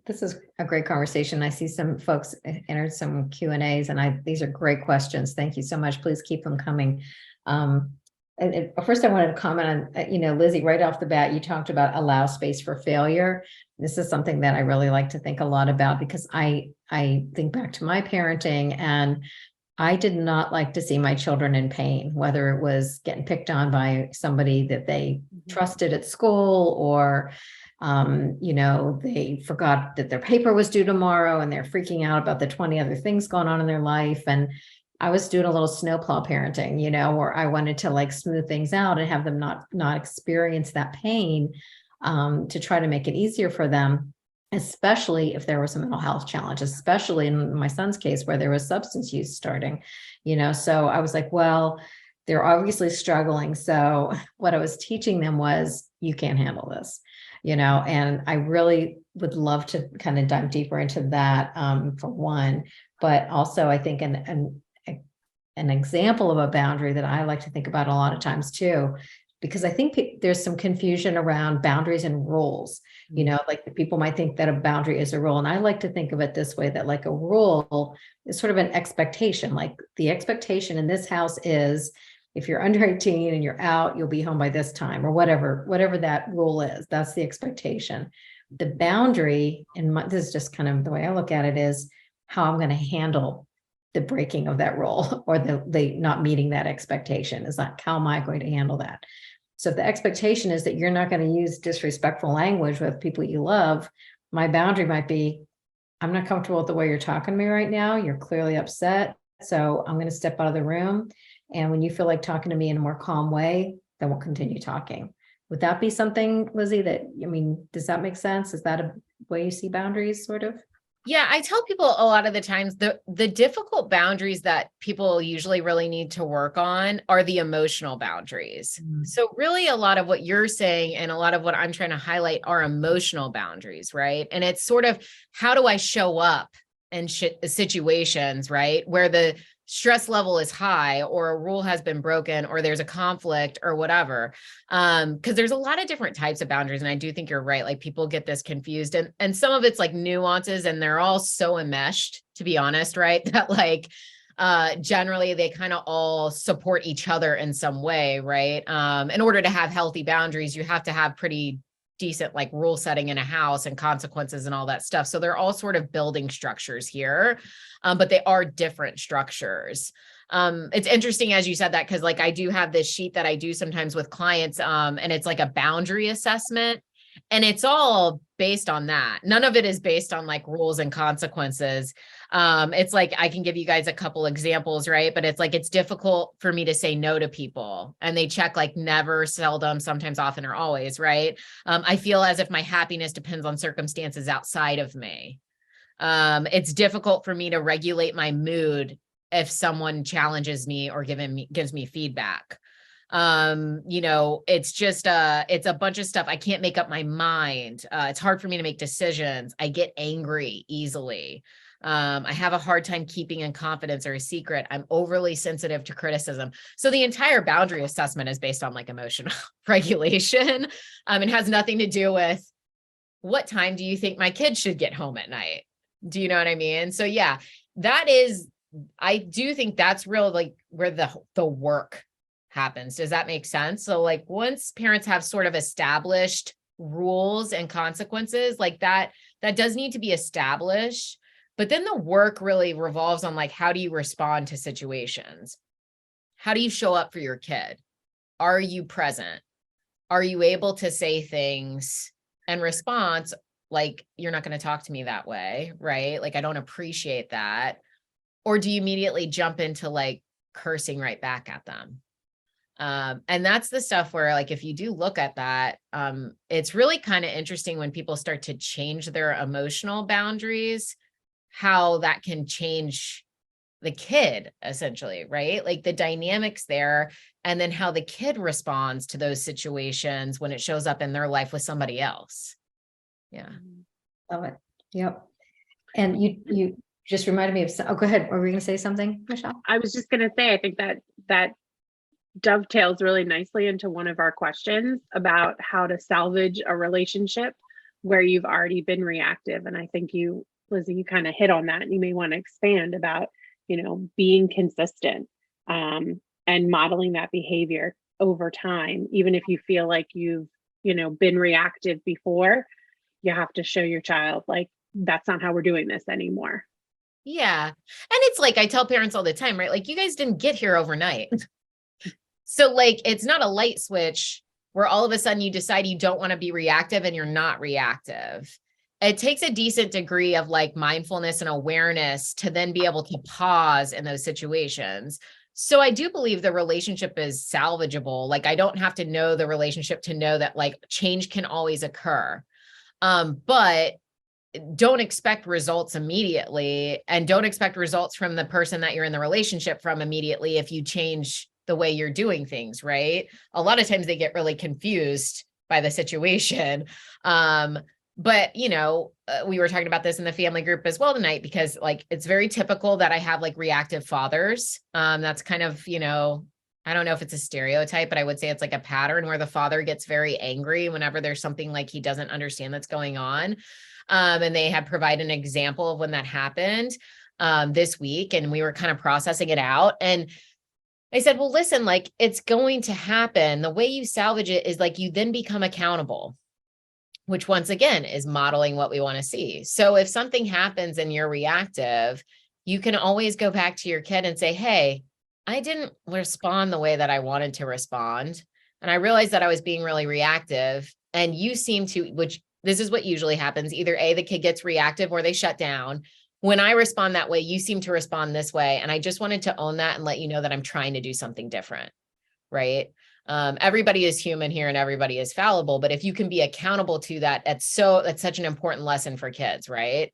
This is a great conversation. I see some folks entered some Q&As, and these are great questions. Thank you so much. Please keep them coming. First, I wanted to comment on, Lizzy, right off the bat, you talked about allow space for failure. This is something that I really like to think a lot about, because I think back to my parenting, and I did not like to see my children in pain, whether it was getting picked on by somebody that they trusted at school, or, they forgot that their paper was due tomorrow and they're freaking out about the 20 other things going on in their life. And I was doing a little snowplow parenting, where I wanted to smooth things out and have them not experience that pain, to try to make it easier for them, especially if there was a mental health challenge, especially in my son's case where there was substance use starting, so I was like, well, they're obviously struggling. So what I was teaching them was, you can't handle this, and I really would love to kind of dive deeper into that, for one, but also I think an example of a boundary that I like to think about a lot of times too, because I think there's some confusion around boundaries and rules. People might think that a boundary is a rule. And I like to think of it this way, that a rule is sort of an expectation. Like, the expectation in this house is, if you're under 18 and you're out, you'll be home by this time, or whatever that rule is. That's the expectation. The boundary, this is just kind of the way I look at it, is how I'm going to handle the breaking of that rule, or the not meeting that expectation. Is like, how am I going to handle that? So if the expectation is that you're not going to use disrespectful language with people you love, my boundary might be, I'm not comfortable with the way you're talking to me right now. You're clearly upset. So I'm going to step out of the room. And when you feel like talking to me in a more calm way, then we'll continue talking. Would that be something, Lizzy, does that make sense? Is that a way you see boundaries, sort of? Yeah, I tell people a lot of the times the difficult boundaries that people usually really need to work on are the emotional boundaries. So really a lot of what you're saying and a lot of what I'm trying to highlight are emotional boundaries, right? And it's sort of, how do I show up in situations, right, where the stress level is high, or a rule has been broken, or there's a conflict or whatever. Because there's a lot of different types of boundaries. And I do think you're right. People get this confused, and some of it's nuances, and they're all so enmeshed, to be honest, right? That generally they kind of all support each other in some way, right? In order to have healthy boundaries, you have to have pretty decent rule setting in a house and consequences and all that stuff. So they're all sort of building structures here, but they are different structures. It's interesting as you said that, because I do have this sheet that I do sometimes with clients, and it's a boundary assessment. And it's all based on that. None of it is based on like rules and consequences. It's like, I can give you guys a couple examples, right? But it's like, it's difficult for me to say no to people, and they check like never, seldom, sometimes, often, or always, right? I feel as if my happiness depends on circumstances outside of me. It's difficult for me to regulate my mood if someone challenges me or gives me feedback. It's just it's a bunch of stuff. I can't make up my mind. It's hard for me to make decisions. I get angry easily. I have a hard time keeping in confidence or a secret. I'm overly sensitive to criticism. So the entire boundary assessment is based on like emotional regulation. It has nothing to do with what time do you think my kids should get home at night? Do you know what I mean? So yeah, I do think that's real, like where the work happens. Does that make sense? So like once parents have sort of established rules and consequences like that does need to be established. But then the work really revolves on like, how do you respond to situations? How do you show up for your kid? Are you present? Are you able to say things and response like, you're not going to talk to me that way, right? Like, I don't appreciate that. Or do you immediately jump into like cursing right back at them? And that's the stuff where like, if you do look at that, it's really kind of interesting when people start to change their emotional boundaries, how that can change the kid essentially, right? Like the dynamics there, and then how the kid responds to those situations when it shows up in their life with somebody else. Yeah. Love it. Yep. And you just reminded me of, oh, go ahead. Were we going to say something, Michelle? I was just going to say, I think that dovetails really nicely into one of our questions about how to salvage a relationship where you've already been reactive. And I think you, Lizzy, you kind of hit on that, and you may want to expand about, being consistent and modeling that behavior over time. Even if you feel like you've, been reactive before, you have to show your child like, that's not how we're doing this anymore. Yeah. And it's like, I tell parents all the time, right? Like, you guys didn't get here overnight. So like, it's not a light switch where all of a sudden you decide you don't want to be reactive and you're not reactive. It takes a decent degree of like mindfulness and awareness to then be able to pause in those situations. So I do believe the relationship is salvageable. Like, I don't have to know the relationship to know that like change can always occur. But don't expect results immediately, and don't expect results from the person that you're in the relationship from immediately if you change the way you're doing things, right? A lot of times they get really confused by the situation. But we were talking about this in the family group as well tonight, because like, it's very typical that I have like reactive fathers. That's kind of, I don't know if it's a stereotype, but I would say it's like a pattern where the father gets very angry whenever there's something like he doesn't understand that's going on. And they had provided an example of when that happened this week, and we were kind of processing it out. And I said, well, listen, like, it's going to happen. The way you salvage it is like, you then become accountable, which once again is modeling what we want to see. So if something happens and you're reactive, you can always go back to your kid and say, hey, I didn't respond the way that I wanted to respond. And I realized that I was being really reactive, and you seem to, which this is what usually happens. Either A, the kid gets reactive or they shut down. When I respond that way, you seem to respond this way. And I just wanted to own that and let you know that I'm trying to do something different, right? Everybody is human here and everybody is fallible, but if you can be accountable to that, that's such an important lesson for kids, right?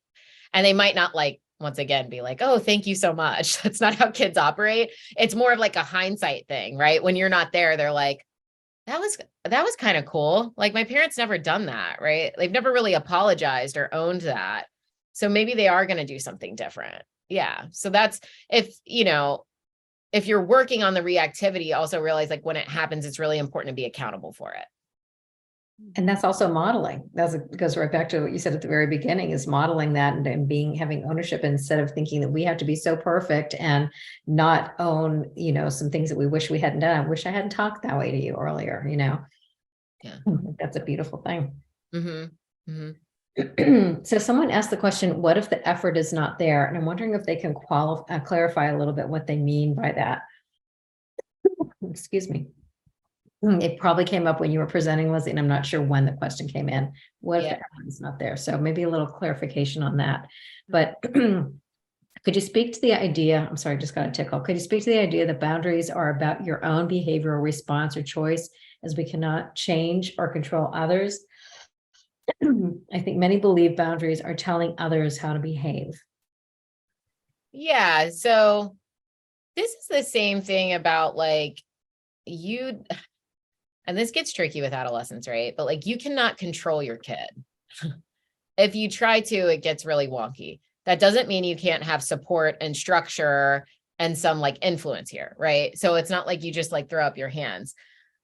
And they might not like, once again, be like, oh, thank you so much. That's not how kids operate. It's more of like a hindsight thing, right? When you're not there, they're like, that was kind of cool. Like, my parents never done that, right? They've never really apologized or owned that. So maybe they are going to do something different. Yeah. So that's, if you're working on the reactivity, also realize like when it happens, it's really important to be accountable for it. And that's also modeling. That goes right back to what you said at the very beginning, is modeling that and having ownership, instead of thinking that we have to be so perfect and not own, some things that we wish we hadn't done. I wish I hadn't talked that way to you earlier, Yeah. That's a beautiful thing. Mm-hmm. Mm-hmm. So someone asked the question, what if the effort is not there? And I'm wondering if they can clarify a little bit what they mean by that. Excuse me. It probably came up when you were presenting, Lizzy, and I'm not sure when the question came in. What if Yeah. the effort is not there? So maybe a little clarification on that. But could you speak to the idea? I'm sorry, I just got a tickle. Could you speak to the idea that boundaries are about your own behavioral response or choice, as we cannot change or control others? I think many believe boundaries are telling others how to behave. Yeah. So this is the same thing about like you, and this gets tricky with adolescents, right? But like you cannot control your kid. If you try to, it gets really wonky. That doesn't mean you can't have support and structure and some like influence here, right? So it's not like you just like throw up your hands.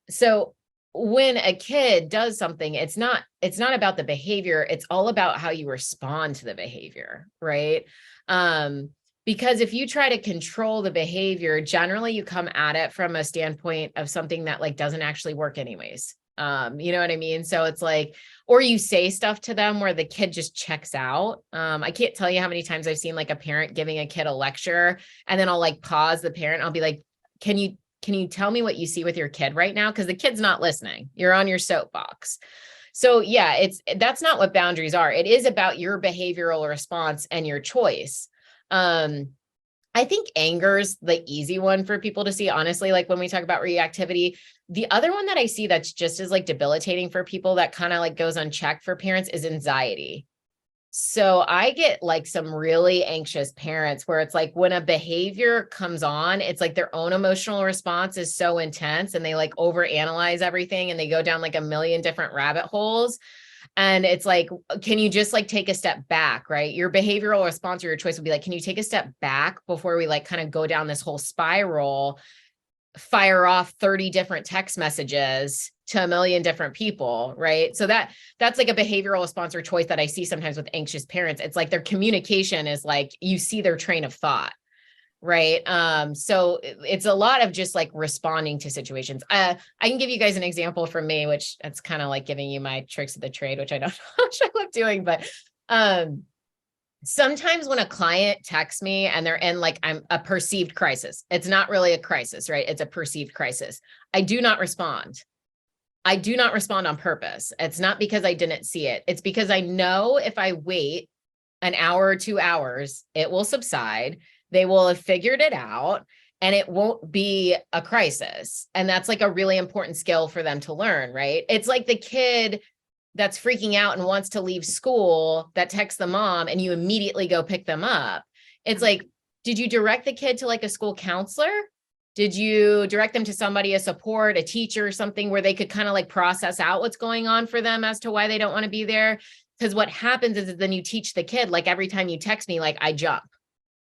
So when a kid does something, it's not about the behavior, it's all about how you respond to the behavior, right? Because if you try to control the behavior, generally you come at it from a standpoint of something that like doesn't actually work anyways. You know what I mean? So it's like, or you say stuff to them where the kid just checks out. I can't tell you how many times I've seen like a parent giving a kid a lecture, and then I'll like pause the parent. I'll be like, can you tell me what you see with your kid right now? Because the kid's not listening. You're on your soapbox. So yeah, that's not what boundaries are. It is about your behavioral response and your choice. I think anger is the easy one for people to see, honestly, like when we talk about reactivity. The other one that I see that's just as like debilitating for people that kind of like goes unchecked for parents is anxiety. So I get like some really anxious parents where it's like when a behavior comes on, it's like their own emotional response is so intense and they like overanalyze everything and they go down like a million different rabbit holes. And it's like, can you just like take a step back, right? Your behavioral response or your choice would be like, can you take a step back before we like kind of go down this whole spiral, fire off 30 different text messages to a million different people, right? So that's like a behavioral response or choice that I see sometimes with anxious parents. It's like their communication is like, you see their train of thought, right? So it's a lot of just like responding to situations. I can give you guys an example from me, which it's kind of like giving you my tricks of the trade, which I don't know how much I love doing, but sometimes when a client texts me and they're in like I'm a perceived crisis, it's not really a crisis, right? It's a perceived crisis. I do not respond. I do not respond on purpose. It's not because I didn't see it. It's because I know if I wait an hour or 2 hours, it will subside. They will have figured it out and it won't be a crisis. And that's like a really important skill for them to learn, right? It's like the kid that's freaking out and wants to leave school that texts the mom and you immediately go pick them up. It's like, did you direct the kid to like a school counselor? Did you direct them to somebody, a support, a teacher, something where they could kind of like process out what's going on for them as to why they don't want to be there? Because what happens is then you teach the kid, like every time you text me, like I jump,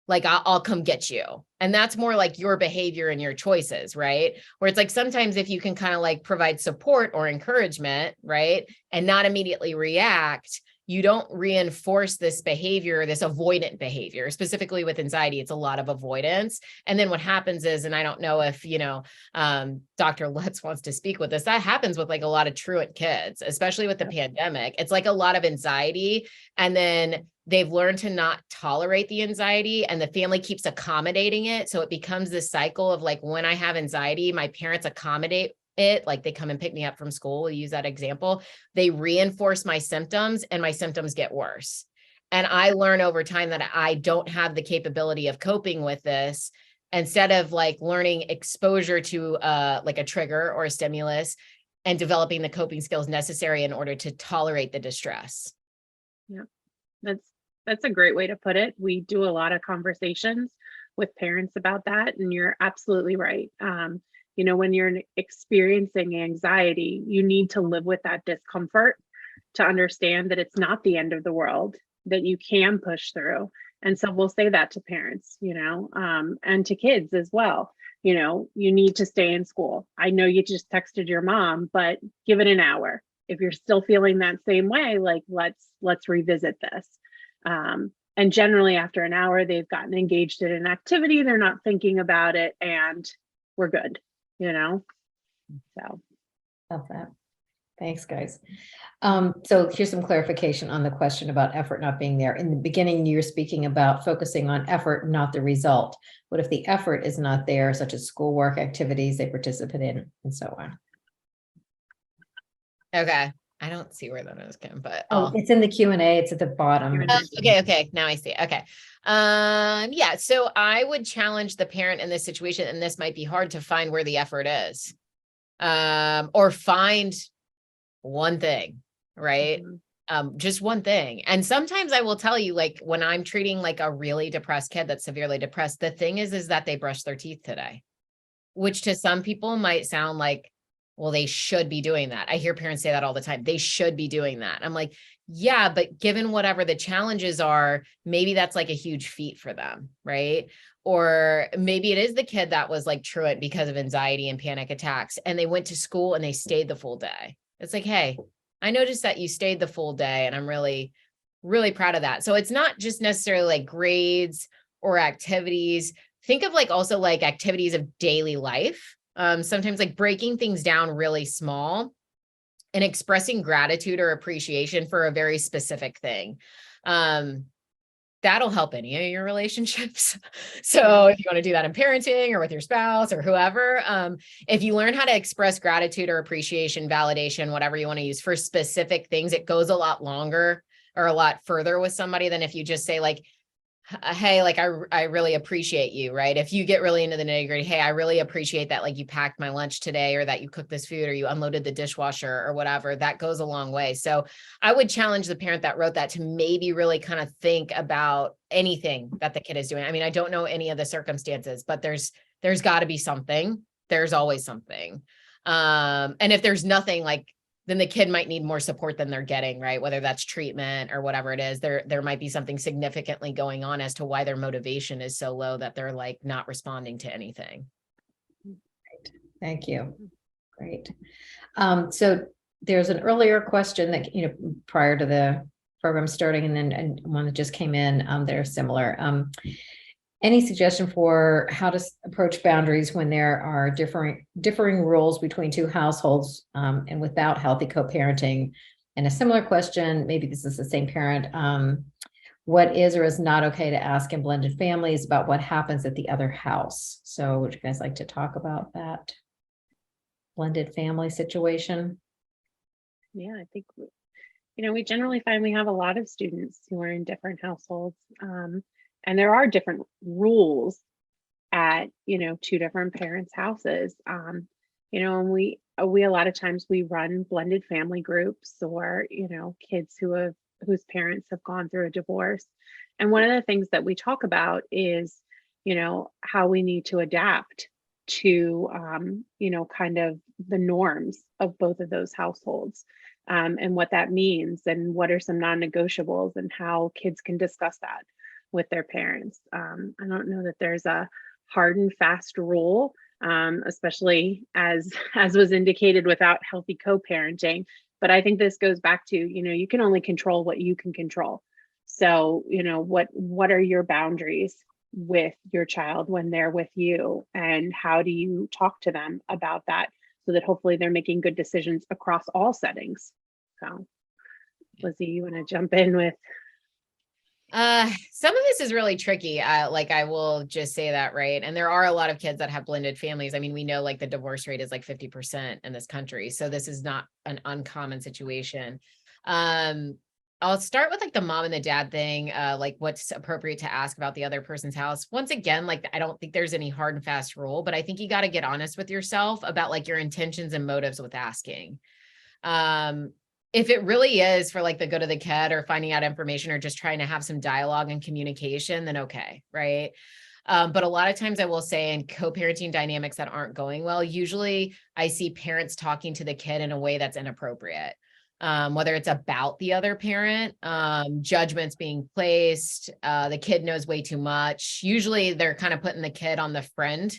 like I'll come get you. And that's more like your behavior and your choices, right? Where it's like sometimes if you can kind of like provide support or encouragement, right? And not immediately react, you don't reinforce this behavior, this avoidant behavior, specifically with anxiety. It's a lot of avoidance. And then what happens is, and I don't know if, Dr. Lutz wants to speak with this, that happens with like a lot of truant kids, especially with the pandemic. It's like a lot of anxiety. And then they've learned to not tolerate the anxiety and the family keeps accommodating it. So it becomes this cycle of like, when I have anxiety, my parents accommodate it, like they come and pick me up from school, we'll use that example. They reinforce my symptoms and my symptoms get worse. And I learn over time that I don't have the capability of coping with this. Instead of like learning exposure to like a trigger or a stimulus and developing the coping skills necessary in order to tolerate the distress. Yeah, that's a great way to put it. We do a lot of conversations with parents about that, and you're absolutely right. When you're experiencing anxiety, you need to live with that discomfort to understand that it's not the end of the world, that you can push through. And so we'll say that to parents, and to kids as well. You need to stay in school. I know you just texted your mom, but give it an hour. If you're still feeling that same way, like let's revisit this. And generally after an hour, they've gotten engaged in an activity, they're not thinking about it, and we're good. So Love that. Thanks, guys. So here's some clarification on the question about effort not being there. In the beginning, you were speaking about focusing on effort, not the result. What if the effort is not there, such as schoolwork, activities they participate in, and so on? Okay. I don't see where that is, Kim, but Oh, it's in the Q&A. It's at the bottom. okay. Now I see. Okay. Yeah. So I would challenge the parent in this situation, and this might be hard to find where the effort is. Or find one thing, right? Just one thing. And sometimes I will tell you, like, when I'm treating like a really depressed kid that's severely depressed, the thing is that they brushed their teeth today, which to some people might sound like, well, they should be doing that. I hear parents say that all the time. They should be doing that. I'm like, yeah, but given whatever the challenges are, maybe that's like a huge feat for them, right? Or maybe it is the kid that was like truant because of anxiety and panic attacks, and they went to school and they stayed the full day. It's like, hey, I noticed that you stayed the full day, and I'm really, really proud of that. So it's not just necessarily like grades or activities. Think of like also like activities of daily life. Sometimes like breaking things down really small and expressing gratitude or appreciation for a very specific thing. That'll help any of your relationships. So if you want to do that in parenting or with your spouse or whoever, if you learn how to express gratitude or appreciation, validation, whatever you want to use for specific things, it goes a lot longer or a lot further with somebody than if you just say like, hey, like I really appreciate you, right? If you get really into the nitty gritty, hey, I really appreciate that, like you packed my lunch today, or that you cooked this food, or you unloaded the dishwasher, or whatever, that goes a long way. So I would challenge the parent that wrote that to maybe really kind of think about anything that the kid is doing. I mean, I don't know any of the circumstances, but there's got to be something. There's always something. And if there's nothing, like, then the kid might need more support than they're getting, right? Whether that's treatment or whatever it is, there might be something significantly going on as to why their motivation is so low that they're like not responding to anything. Great. Thank you. Great. So there's an earlier question that, prior to the program starting, and one that just came in, that are similar. Any suggestion for how to approach boundaries when there are differing roles between two households, and without healthy co-parenting? And a similar question, maybe this is the same parent, what is or is not okay to ask in blended families about what happens at the other house? So would you guys like to talk about that blended family situation? Yeah, I think, we generally find we have a lot of students who are in different households. And there are different rules at, two different parents' houses. And we a lot of times we run blended family groups, or, kids whose parents have gone through a divorce. And one of the things that we talk about is, how we need to adapt to, kind of the norms of both of those households, and what that means, and what are some non-negotiables, and how kids can discuss that with their parents. I don't know that there's a hard and fast rule, especially as was indicated, without healthy co-parenting. But I think this goes back to, you can only control what you can control. So, what are your boundaries with your child when they're with you, and how do you talk to them about that, so that hopefully they're making good decisions across all settings? So, Lizzy, you want to jump in with? Some of this is really tricky. Like, I will just say that, right? And there are a lot of kids that have blended families. I mean, we know like the divorce rate is like 50% in this country. So this is not an uncommon situation. I'll start with like the mom and the dad thing, like what's appropriate to ask about the other person's house. Once again, like, I don't think there's any hard and fast rule, but I think you got to get honest with yourself about like your intentions and motives with asking. If it really is for like the good of the kid, or finding out information, or just trying to have some dialogue and communication, then okay, right? But a lot of times I will say, in co-parenting dynamics that aren't going well, usually I see parents talking to the kid in a way that's inappropriate. Whether it's about the other parent, judgments being placed, the kid knows way too much. Usually they're kind of putting the kid on the friend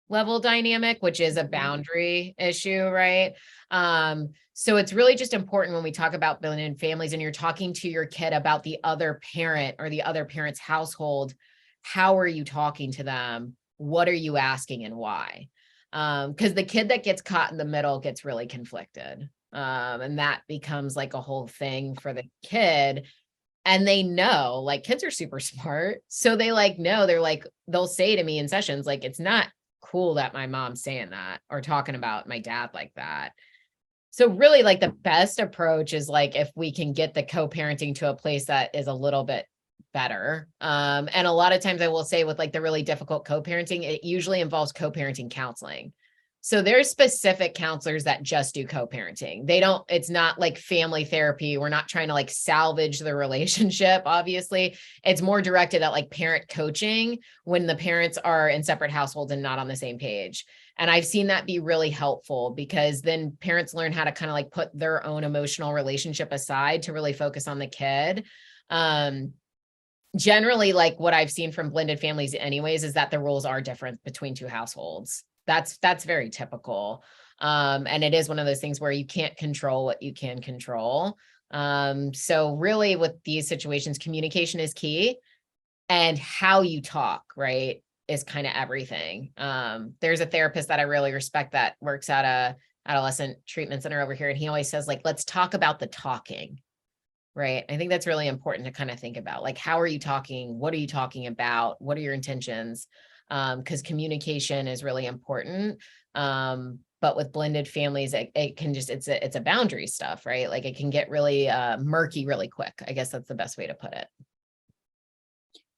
level dynamic, which is a boundary issue, right? So it's really just important when we talk about blended families and you're talking to your kid about the other parent or the other parent's household, how are you talking to them? What are you asking, and why? Because the kid that gets caught in the middle gets really conflicted. And that becomes like a whole thing for the kid. And they know, like, kids are super smart. So they like know, they're like, they'll say to me in sessions, like, it's not cool that my mom's saying that or talking about my dad like that. So really like the best approach is like if we can get the co-parenting to a place that is a little bit better. And a lot of times I will say with like the really difficult co-parenting, it usually involves co-parenting counseling. So there's specific counselors that just do co-parenting. It's not like family therapy. We're not trying to like salvage the relationship, obviously. It's more directed at like parent coaching when the parents are in separate households and not on the same page. And I've seen that be really helpful because then parents learn how to kind of like put their own emotional relationship aside to really focus on the kid. Generally, like what I've seen from blended families anyways, is that the roles are different between two households. That's very typical. And it is one of those things where you can't control what you can control. So really with these situations, communication is key, and how you talk, right, is kind of everything. There's a therapist that I really respect that works at a adolescent treatment center over here. And he always says like, let's talk about the talking, right? I think that's really important to kind of think about, like, how are you talking? What are you talking about? What are your intentions? Because communication is really important. But with blended families, it can just, it's a boundary stuff, right? Like it can get really murky really quick. I guess that's the best way to put it.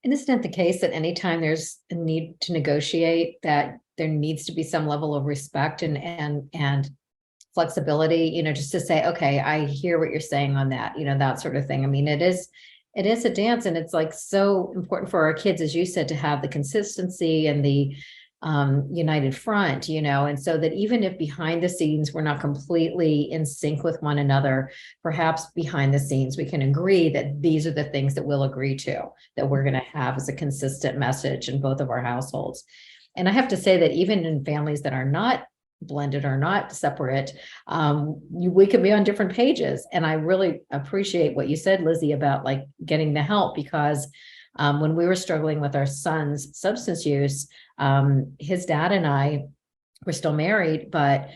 And isn't it the case that anytime there's a need to negotiate, that there needs to be some level of respect and flexibility, you know, just to say, okay, I hear what you're saying on that, you know, that sort of thing. I mean, it is a dance, and it's like so important for our kids, as you said, to have the consistency and the united front, you know, and so that even if behind the scenes we're not completely in sync with one another, perhaps behind the scenes we can agree that these are the things that we'll agree to, that we're going to have as a consistent message in both of our households. And I have to say that even in families that are not blended or not separate, we can be on different pages. And I really appreciate what you said, Lizzy, about like getting the help, because when we were struggling with our son's substance use, his dad and I were still married, but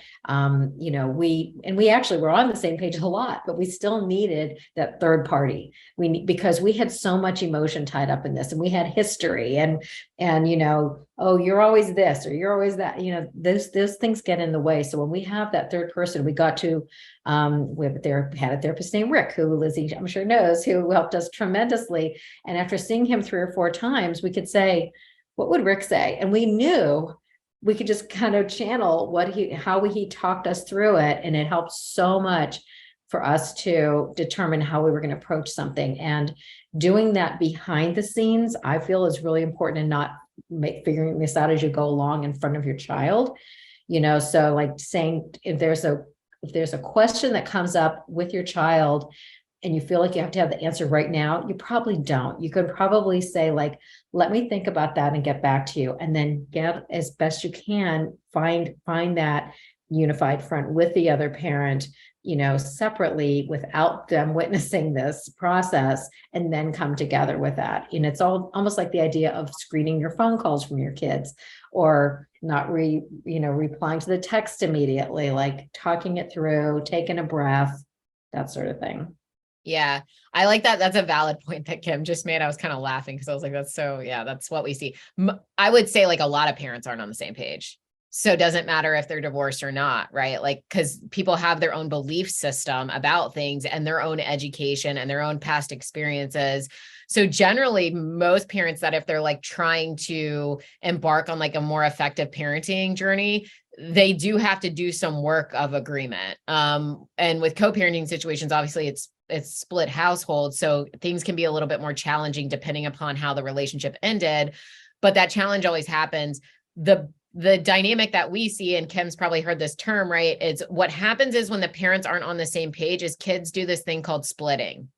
you know, we actually were on the same page a lot, but we still needed that third party. Because we had so much emotion tied up in this, and we had history, and you know, oh, you're always this or you're always that, you know, those things get in the way. So when we have that third person, we got to we had a therapist named Rick, who Lizzy, I'm sure, knows, who helped us tremendously. And after seeing him 3 or 4 times, we could say, what would Rick say? And we knew we could just kind of channel how he talked us through it. And it helped so much for us to determine how we were going to approach something. And doing that behind the scenes, I feel, is really important, and not figuring this out as you go along in front of your child, you know. So like saying, if there's a question that comes up with your child and you feel like you have to have the answer right now, you probably don't. You could probably say like, let me think about that and get back to you. And then get, as best you can, find that unified front with the other parent, you know, separately, without them witnessing this process, and then come together with that. And it's almost like the idea of screening your phone calls from your kids, or not replying to the text immediately, like talking it through, taking a breath, that sort of thing. Yeah, I like that. That's a valid point that Kim just made. I was kind of laughing because I was like, that's what we see. I would say like a lot of parents aren't on the same page. So it doesn't matter if they're divorced or not, right? Like, because people have their own belief system about things and their own education and their own past experiences. So generally, most parents that if they're like trying to embark on like a more effective parenting journey, they do have to do some work of agreement. And with co-parenting situations, obviously it's split households. So things can be a little bit more challenging depending upon how the relationship ended. But that challenge always happens. The dynamic that we see, and Kim's probably heard this term, right? It's what happens is when the parents aren't on the same page, is kids do this thing called splitting,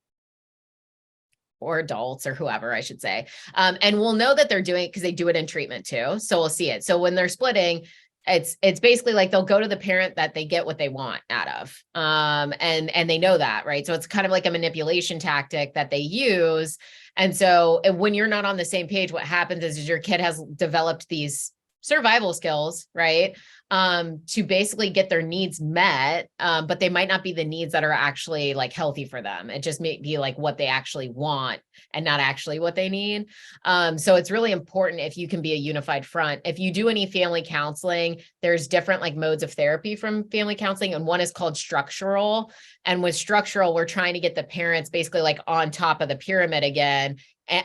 or adults, or whoever I should say. And we'll know that they're doing it because they do it in treatment too. So we'll see it. So when they're splitting, it's basically like they'll go to the parent that they get what they want out of. And they know that, right? So it's kind of like a manipulation tactic that they use. And so when you're not on the same page, what happens is your kid has developed these survival skills, right? To basically get their needs met. But they might not be the needs that are actually like healthy for them. It just may be like what they actually want and not actually what they need. So it's really important if you can be a unified front. If you do any family counseling, there's different like modes of therapy from family counseling. And one is called structural. And with structural, we're trying to get the parents basically like on top of the pyramid again,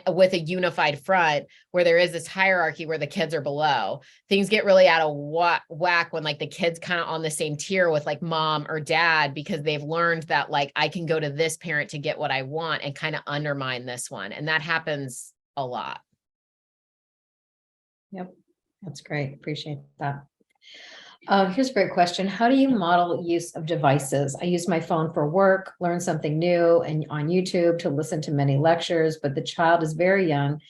with a unified front where there is this hierarchy where the kids are below. Things get really out of whack when like the kids kind of on the same tier with like mom or dad, because they've learned that like I can go to this parent to get what I want and kind of undermine this one. And that happens a lot. Yep, that's great. Appreciate that. Here's a great question. How do you model use of devices? I use my phone for work, learn something new, and on YouTube to listen to many lectures, but the child is very young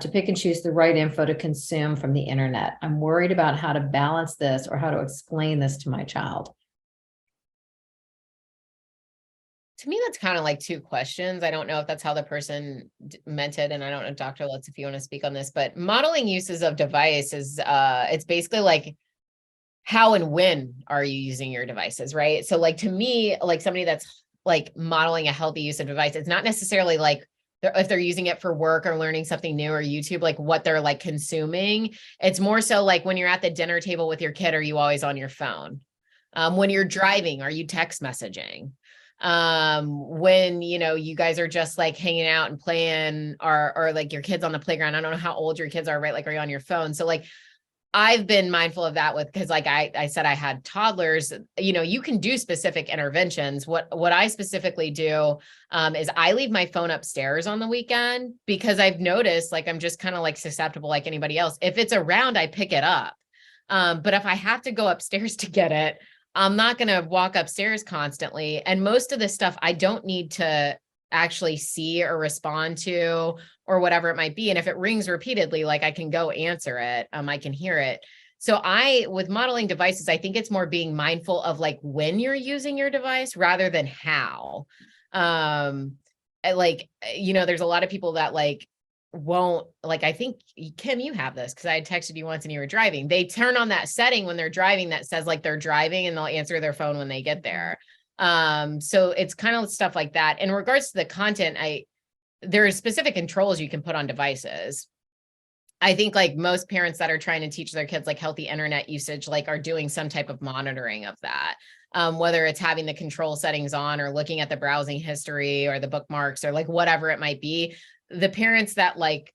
to pick and choose the right info to consume from the internet. I'm worried about how to balance this or how to explain this to my child. To me, that's kind of like two questions. I don't know if that's how the person meant it. And I don't know, Dr. Lutz, if you want to speak on this, but modeling uses of device is, it's basically like, how and when are you using your devices, right? So like, to me, like somebody that's like modeling a healthy use of device, it's not necessarily like if they're using it for work or learning something new or YouTube, like what they're like consuming. It's more so like when you're at the dinner table with your kid, are you always on your phone? When you're driving, are you text messaging? When, you know, you guys are just like hanging out and playing or like your kids on the playground. I don't know how old your kids are, right? Like, are you on your phone? So like, I've been mindful of that with, because like I said, I had toddlers, you know, you can do specific interventions. What I specifically do is I leave my phone upstairs on the weekend, because I've noticed like, I'm just kind of like susceptible like anybody else. If it's around, I pick it up. But if I have to go upstairs to get it, I'm not going to walk upstairs constantly. And most of this stuff, I don't need to actually see or respond to or whatever it might be. And if it rings repeatedly, like I can go answer it, I can hear it. So with modeling devices, I think it's more being mindful of like when you're using your device rather than how. Like, you know, there's a lot of people that like won't, like, I think Kim, you have this because I had texted you once and you were driving. They turn on that setting when they're driving that says like they're driving, and they'll answer their phone when they get there. So it's kind of stuff like that. In regards to the content, there are specific controls you can put on devices. I think like most parents that are trying to teach their kids like healthy internet usage, like are doing some type of monitoring of that. Whether it's having the control settings on or looking at the browsing history or the bookmarks or like whatever it might be. The parents that like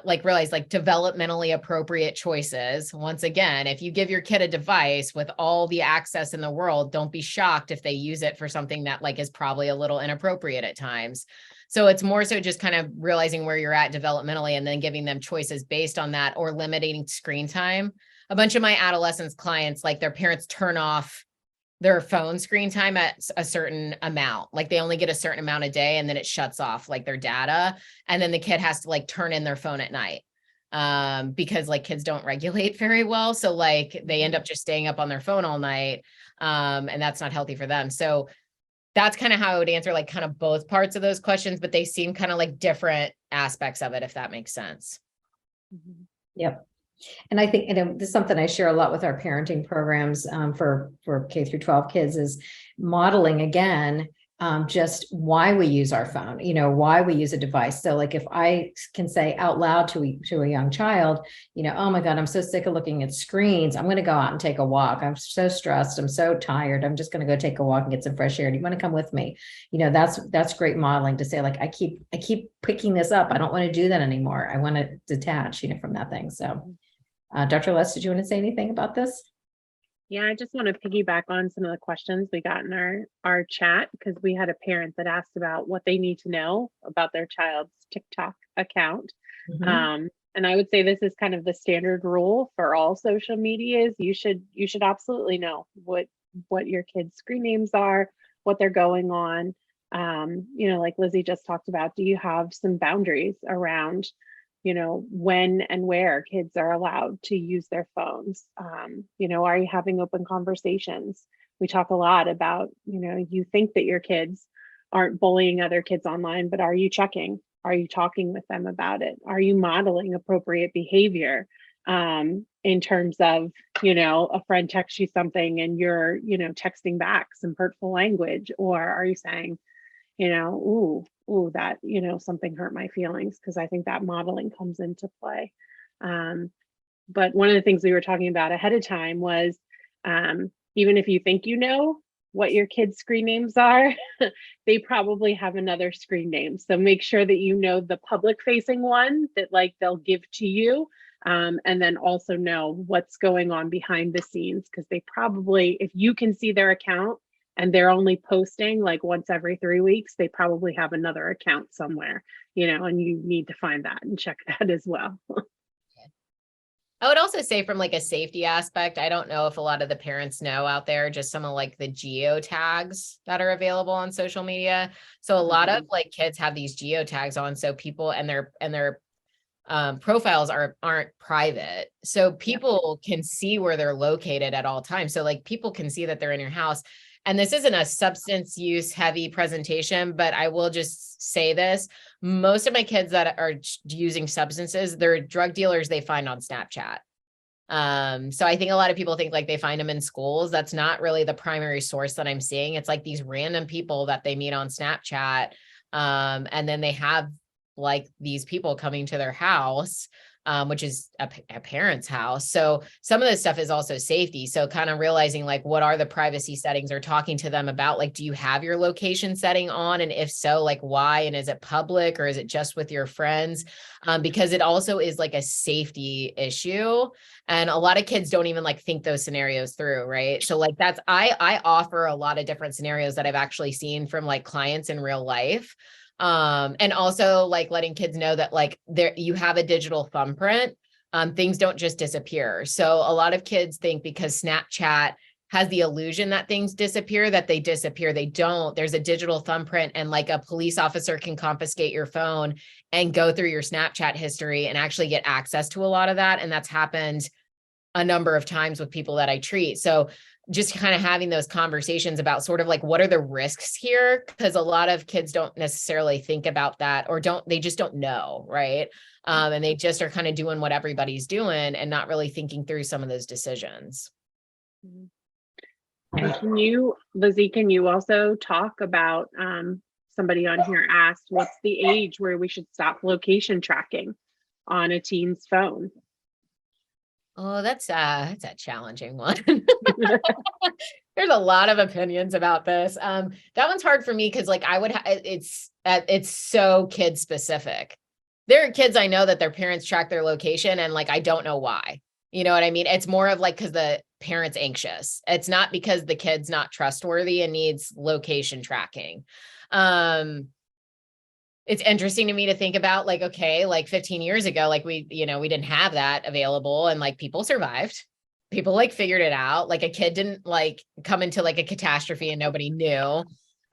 realize like developmentally appropriate choices. Once again, if you give your kid a device with all the access in the world, don't be shocked if they use it for something that like is probably a little inappropriate at times. So it's more so just kind of realizing where you're at developmentally and then giving them choices based on that, or limiting screen time. A bunch of my adolescents clients, like their parents turn off their phone screen time at a certain amount. Like they only get a certain amount a day, and then it shuts off like their data. And then the kid has to like turn in their phone at night because like kids don't regulate very well. So like they end up just staying up on their phone all night. And that's not healthy for them. So that's kind of how I would answer like kind of both parts of those questions, but they seem kind of like different aspects of it, if that makes sense. Yep. And I think, and this is something I share a lot with our parenting programs for K through 12 kids, is modeling again, just why we use our phone, you know, why we use a device. So like if I can say out loud to a young child, you know, oh my God, I'm so sick of looking at screens. I'm going to go out and take a walk. I'm so stressed. I'm so tired. I'm just going to go take a walk and get some fresh air. Do you want to come with me? You know, that's great modeling to say like, I keep picking this up. I don't want to do that anymore. I want to detach, you know, from that thing. So Dr. Les, did you want to say anything about this? Yeah, I just want to piggyback on some of the questions we got in our chat, because we had a parent that asked about what they need to know about their child's TikTok account. Mm-hmm. And I would say this is kind of the standard rule for all social medias. You should absolutely know what your kids' screen names are, what they're going on. You know, like Lizzy just talked about, do you have some boundaries around, you know, when and where kids are allowed to use their phones? You know, are you having open conversations? We talk a lot about, you know, you think that your kids aren't bullying other kids online, but are you checking? Are you talking with them about it? Are you modeling appropriate behavior? in terms of, a friend texts you something and you're, texting back some hurtful language, or are you saying, that, something hurt my feelings? Because I think that modeling comes into play. But one of the things we were talking about ahead of time was, even if you think what your kids' screen names are, they probably have another screen name. So make sure that you know the public facing one that they'll give to you. And then also know what's going on behind the scenes, because they probably, if you can see their account and they're only posting once every 3 weeks, they probably have another account somewhere, and you need to find that and check that as well. I would also say from a safety aspect, I don't know if a lot of the parents know out there, just some of the geo tags that are available on social media. So a lot of kids have these geo tags on, so people and their profiles aren't private. So people can see where they're located at all times. So people can see that they're in your house. And this isn't a substance use heavy presentation, but I will just say this. Most of my kids that are using substances, they're drug dealers they find on Snapchat. So I think a lot of people think they find them in schools. That's not really the primary source that I'm seeing. It's these random people that they meet on Snapchat. And then they have these people coming to their house, which is a parent's house. So some of this stuff is also safety. So kind of realizing what are the privacy settings, or talking to them about do you have your location setting on? And if so, why? And is it public or is it just with your friends? Because it also is a safety issue. And a lot of kids don't even think those scenarios through, right? So that's, I offer a lot of different scenarios that I've actually seen from clients in real life. And also letting kids know that you have a digital thumbprint. Things don't just disappear. So a lot of kids think because Snapchat has the illusion that things disappear, that they disappear. They don't. There's a digital thumbprint, and a police officer can confiscate your phone and go through your Snapchat history and actually get access to a lot of that. And that's happened a number of times with people that I treat. So just kind of having those conversations about sort of what are the risks here? Because a lot of kids don't necessarily think about that, or they just don't know, right? And they just are kind of doing what everybody's doing and not really thinking through some of those decisions. And Lizzy, can you also talk about, somebody on here asked, what's the age where we should stop location tracking on a teen's phone? Oh, that's a challenging one. There's a lot of opinions about this. That one's hard for me because it's so kid specific. There are kids I know that their parents track their location and I don't know why. You know what I mean? It's more of because the parent's anxious. It's not because the kid's not trustworthy and needs location tracking. It's interesting to me to think about 15 years ago, we didn't have that available, and people survived. People figured it out. A kid didn't come into a catastrophe and nobody knew.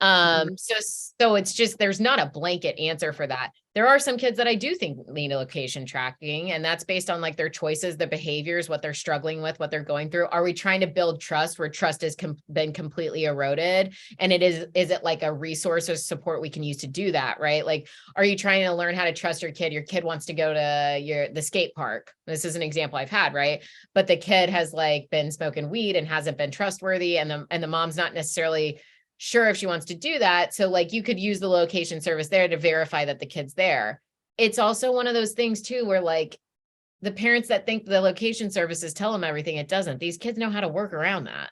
So it's just, there's not a blanket answer for that. There are some kids that I do think need location tracking, and that's based on their choices, their behaviors, what they're struggling with, what they're going through. Are we trying to build trust where trust has been completely eroded? And is it a resource or support we can use to do that, right? Are you trying to learn how to trust your kid? Your kid wants to go to the skate park. This is an example I've had, right? But the kid has been smoking weed and hasn't been trustworthy, and the mom's not necessarily sure if she wants to do that. So you could use the location service there to verify that the kid's there. It's also one of those things too, where the parents that think the location services tell them everything, it doesn't. These kids know how to work around that.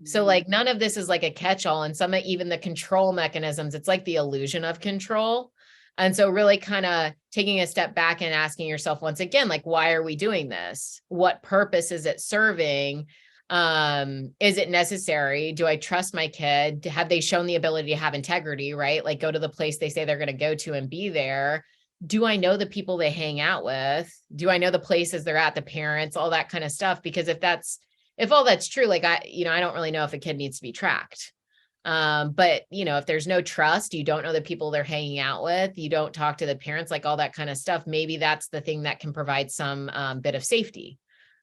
So none of this is a catch-all, and some even the control mechanisms, it's the illusion of control. And so really kind of taking a step back and asking yourself once again, why are we doing this? What purpose is it serving? Is it necessary? Do I trust my kid? Have they shown the ability to have integrity, right? Go to the place they say they're going to go to and be there. Do I know the people they hang out with? Do I know the places they're at, the parents, all that kind of stuff? Because if all that's true, I don't really know if a kid needs to be tracked. But if there's no trust, you don't know the people they're hanging out with, you don't talk to the parents, all that kind of stuff, maybe that's the thing that can provide some bit of safety.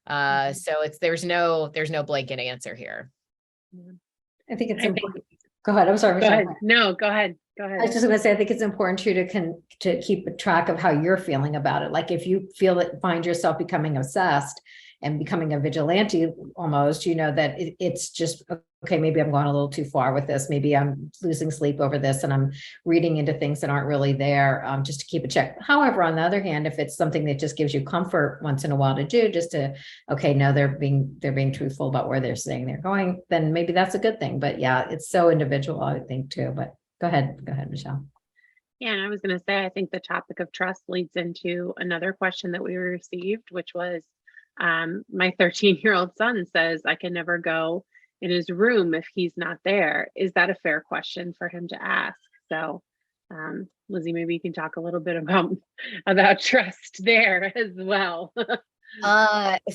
So there's no blanket answer here. I think it's important. Go ahead. I'm sorry. Go ahead. No, go ahead. Go I ahead. was just going to say, I think it's important too to keep track of how you're feeling about it. Like if you find yourself becoming obsessed and becoming a vigilante almost, that it's just, okay, maybe I'm going a little too far with this. Maybe I'm losing sleep over this and I'm reading into things that aren't really there, just to keep a check. However, on the other hand, if it's something that just gives you comfort once in a while to do, just to, okay, no, they're being truthful about where they're saying they're going, then maybe that's a good thing. But yeah, it's so individual, I would think too, but go ahead, Michelle. Yeah, and I was going to say, I think the topic of trust leads into another question that we received, which was my 13-year-old son says I can never go in his room if he's not there. Is that a fair question for him to ask? So, Lizzy, maybe you can talk a little bit about trust there as well.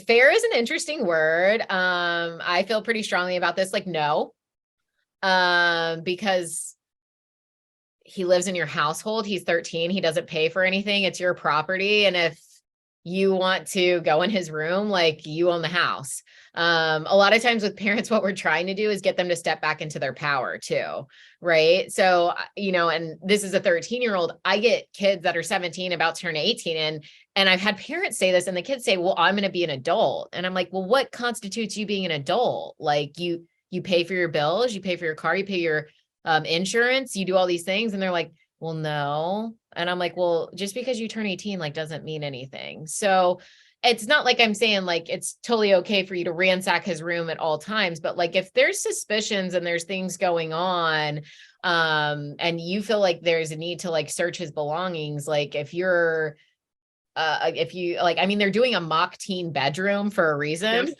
Fair is an interesting word. I feel pretty strongly about this, like no, because he lives in your household. He's 13. He doesn't pay for anything. It's your property. And if you want to go in his room, like you own the house. A lot of times with parents, what we're trying to do is get them to step back into their power too. Right. So, and this is a 13-year-old. I get kids that are 17 about to turn 18 and I've had parents say this and the kids say, well, I'm going to be an adult. And I'm like, well, what constitutes you being an adult? Like you pay for your bills, you pay for your car, you pay your insurance, you do all these things. And they're like, well, no. And I'm like, well, just because you turn 18, like, doesn't mean anything. So it's not like I'm saying like, it's totally okay for you to ransack his room at all times. But like, if there's suspicions and there's things going on, and you feel like there's a need to like search his belongings, like if you like, I mean, they're doing a mock teen bedroom for a reason.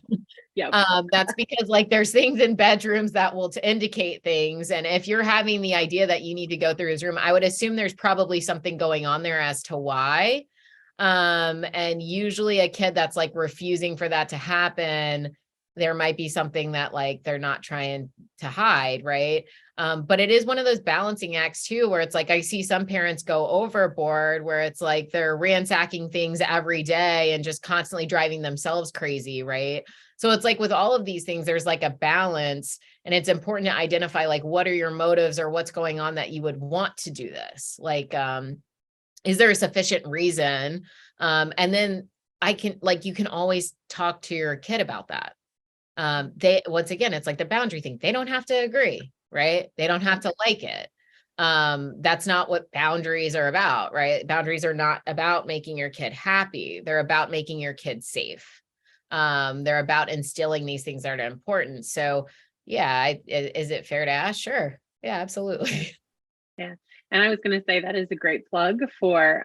Yep. That's because like there's things in bedrooms that will indicate things. And if you're having the idea that you need to go through his room, I would assume there's probably something going on there as to why. And usually a kid that's like refusing for that to happen, there might be something that like they're not trying to hide, right? But it is one of those balancing acts too, where it's like I see some parents go overboard where it's like they're ransacking things every day and just constantly driving themselves crazy, right? So it's like with all of these things, there's like a balance, and it's important to identify like what are your motives or what's going on that you would want to do this. Like, is there a sufficient reason? And then you can always talk to your kid about that. Once again, it's like the boundary thing. They don't have to agree, right? They don't have to like it. That's not what boundaries are about, right? Boundaries are not about making your kid happy. They're about making your kid safe. They're about instilling these things that are important. So yeah, is it fair to ask? Sure. Yeah, absolutely. Yeah. And I was going to say that is a great plug for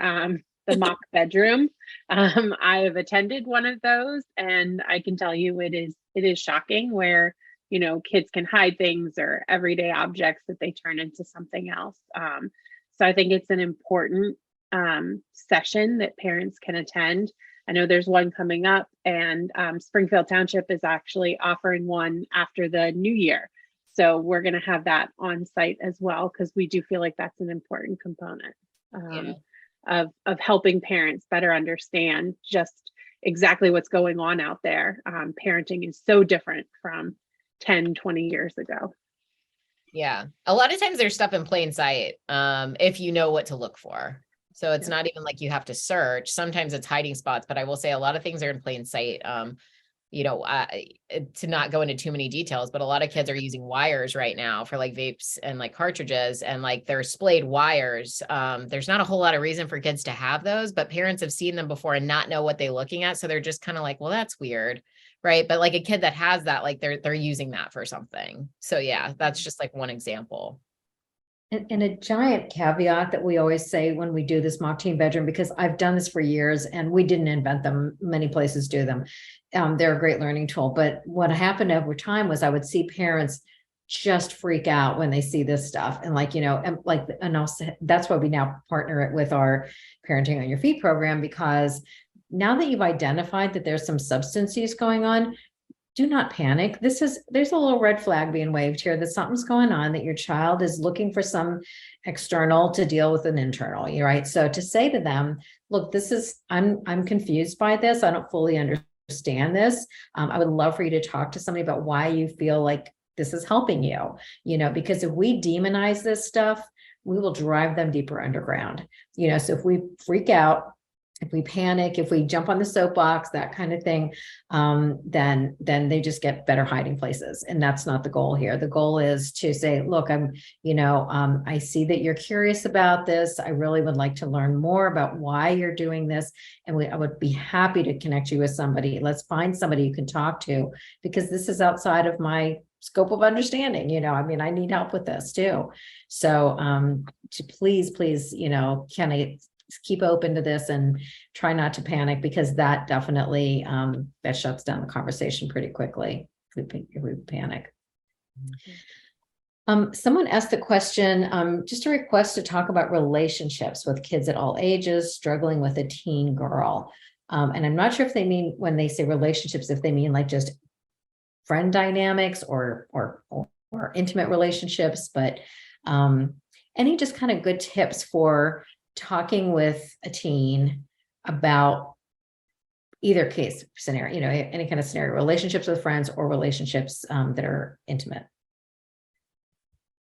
the mock bedroom. I have attended one of those and I can tell you it is shocking where, kids can hide things or everyday objects that they turn into something else. So I think it's an important session that parents can attend. I know there's one coming up and Springfield Township is actually offering one after the new year. So we're going to have that on site as well, because we do feel like that's an important component of helping parents better understand just exactly what's going on out there. Parenting is so different from 10, 20 years ago. Yeah. A lot of times there's stuff in plain sight, if you know what to look for. So it's not even like you have to search. Sometimes it's hiding spots, but I will say a lot of things are in plain sight. To not go into too many details, but a lot of kids are using wires right now for like vapes and like cartridges and like they're splayed wires. There's not a whole lot of reason for kids to have those, but parents have seen them before and not know what they're looking at. So they're just kind of like, well, that's weird. Right. But like a kid that has that, like they're using that for something. So yeah, that's just like one example. And a giant caveat that we always say when we do this mock teen bedroom, because I've done this for years and we didn't invent them. Many places do them. They're a great learning tool. But what happened over time was I would see parents just freak out when they see this stuff. And and also, that's why we now partner it with our Parenting on Your Feet program, because now that you've identified that there's some substance use going on, do not panic. There's a little red flag being waved here that something's going on, that your child is looking for some external to deal with an internal, right? So to say to them, look, I'm confused by this. I don't fully understand this. I would love for you to talk to somebody about why you feel like this is helping you, because if we demonize this stuff, we will drive them deeper underground. So if we freak out, if we panic, if we jump on the soapbox, that kind of thing, then they just get better hiding places. And that's not the goal here. The goal is to say, look, I see that you're curious about this. I really would like to learn more about why you're doing this. And I would be happy to connect you with somebody. Let's find somebody you can talk to, because this is outside of my scope of understanding. I need help with this too. So to please, can I keep open to this and try not to panic, because that definitely that shuts down the conversation pretty quickly if we panic. Someone asked the question, just a request to talk about relationships with kids at all ages struggling with a teen girl. And I'm not sure if they mean, when they say relationships, if they mean like just friend dynamics or intimate relationships, but any just kind of good tips for talking with a teen about either case scenario, any kind of scenario, relationships with friends or relationships that are intimate.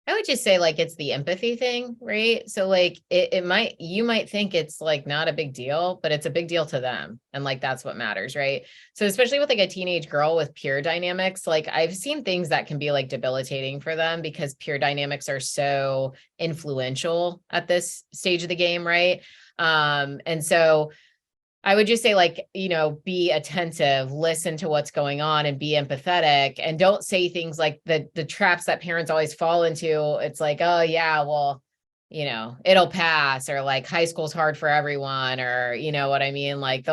I would just say like, it's the empathy thing, right? So like you might think it's like not a big deal, but it's a big deal to them. And like, that's what matters, right? So especially with like a teenage girl with peer dynamics, like I've seen things that can be like debilitating for them because peer dynamics are so influential at this stage of the game, right? And so I would just say like, be attentive, listen to what's going on and be empathetic, and don't say things like the traps that parents always fall into. It's like, oh yeah, well, it'll pass, or like high school's hard for everyone, or what I mean? Like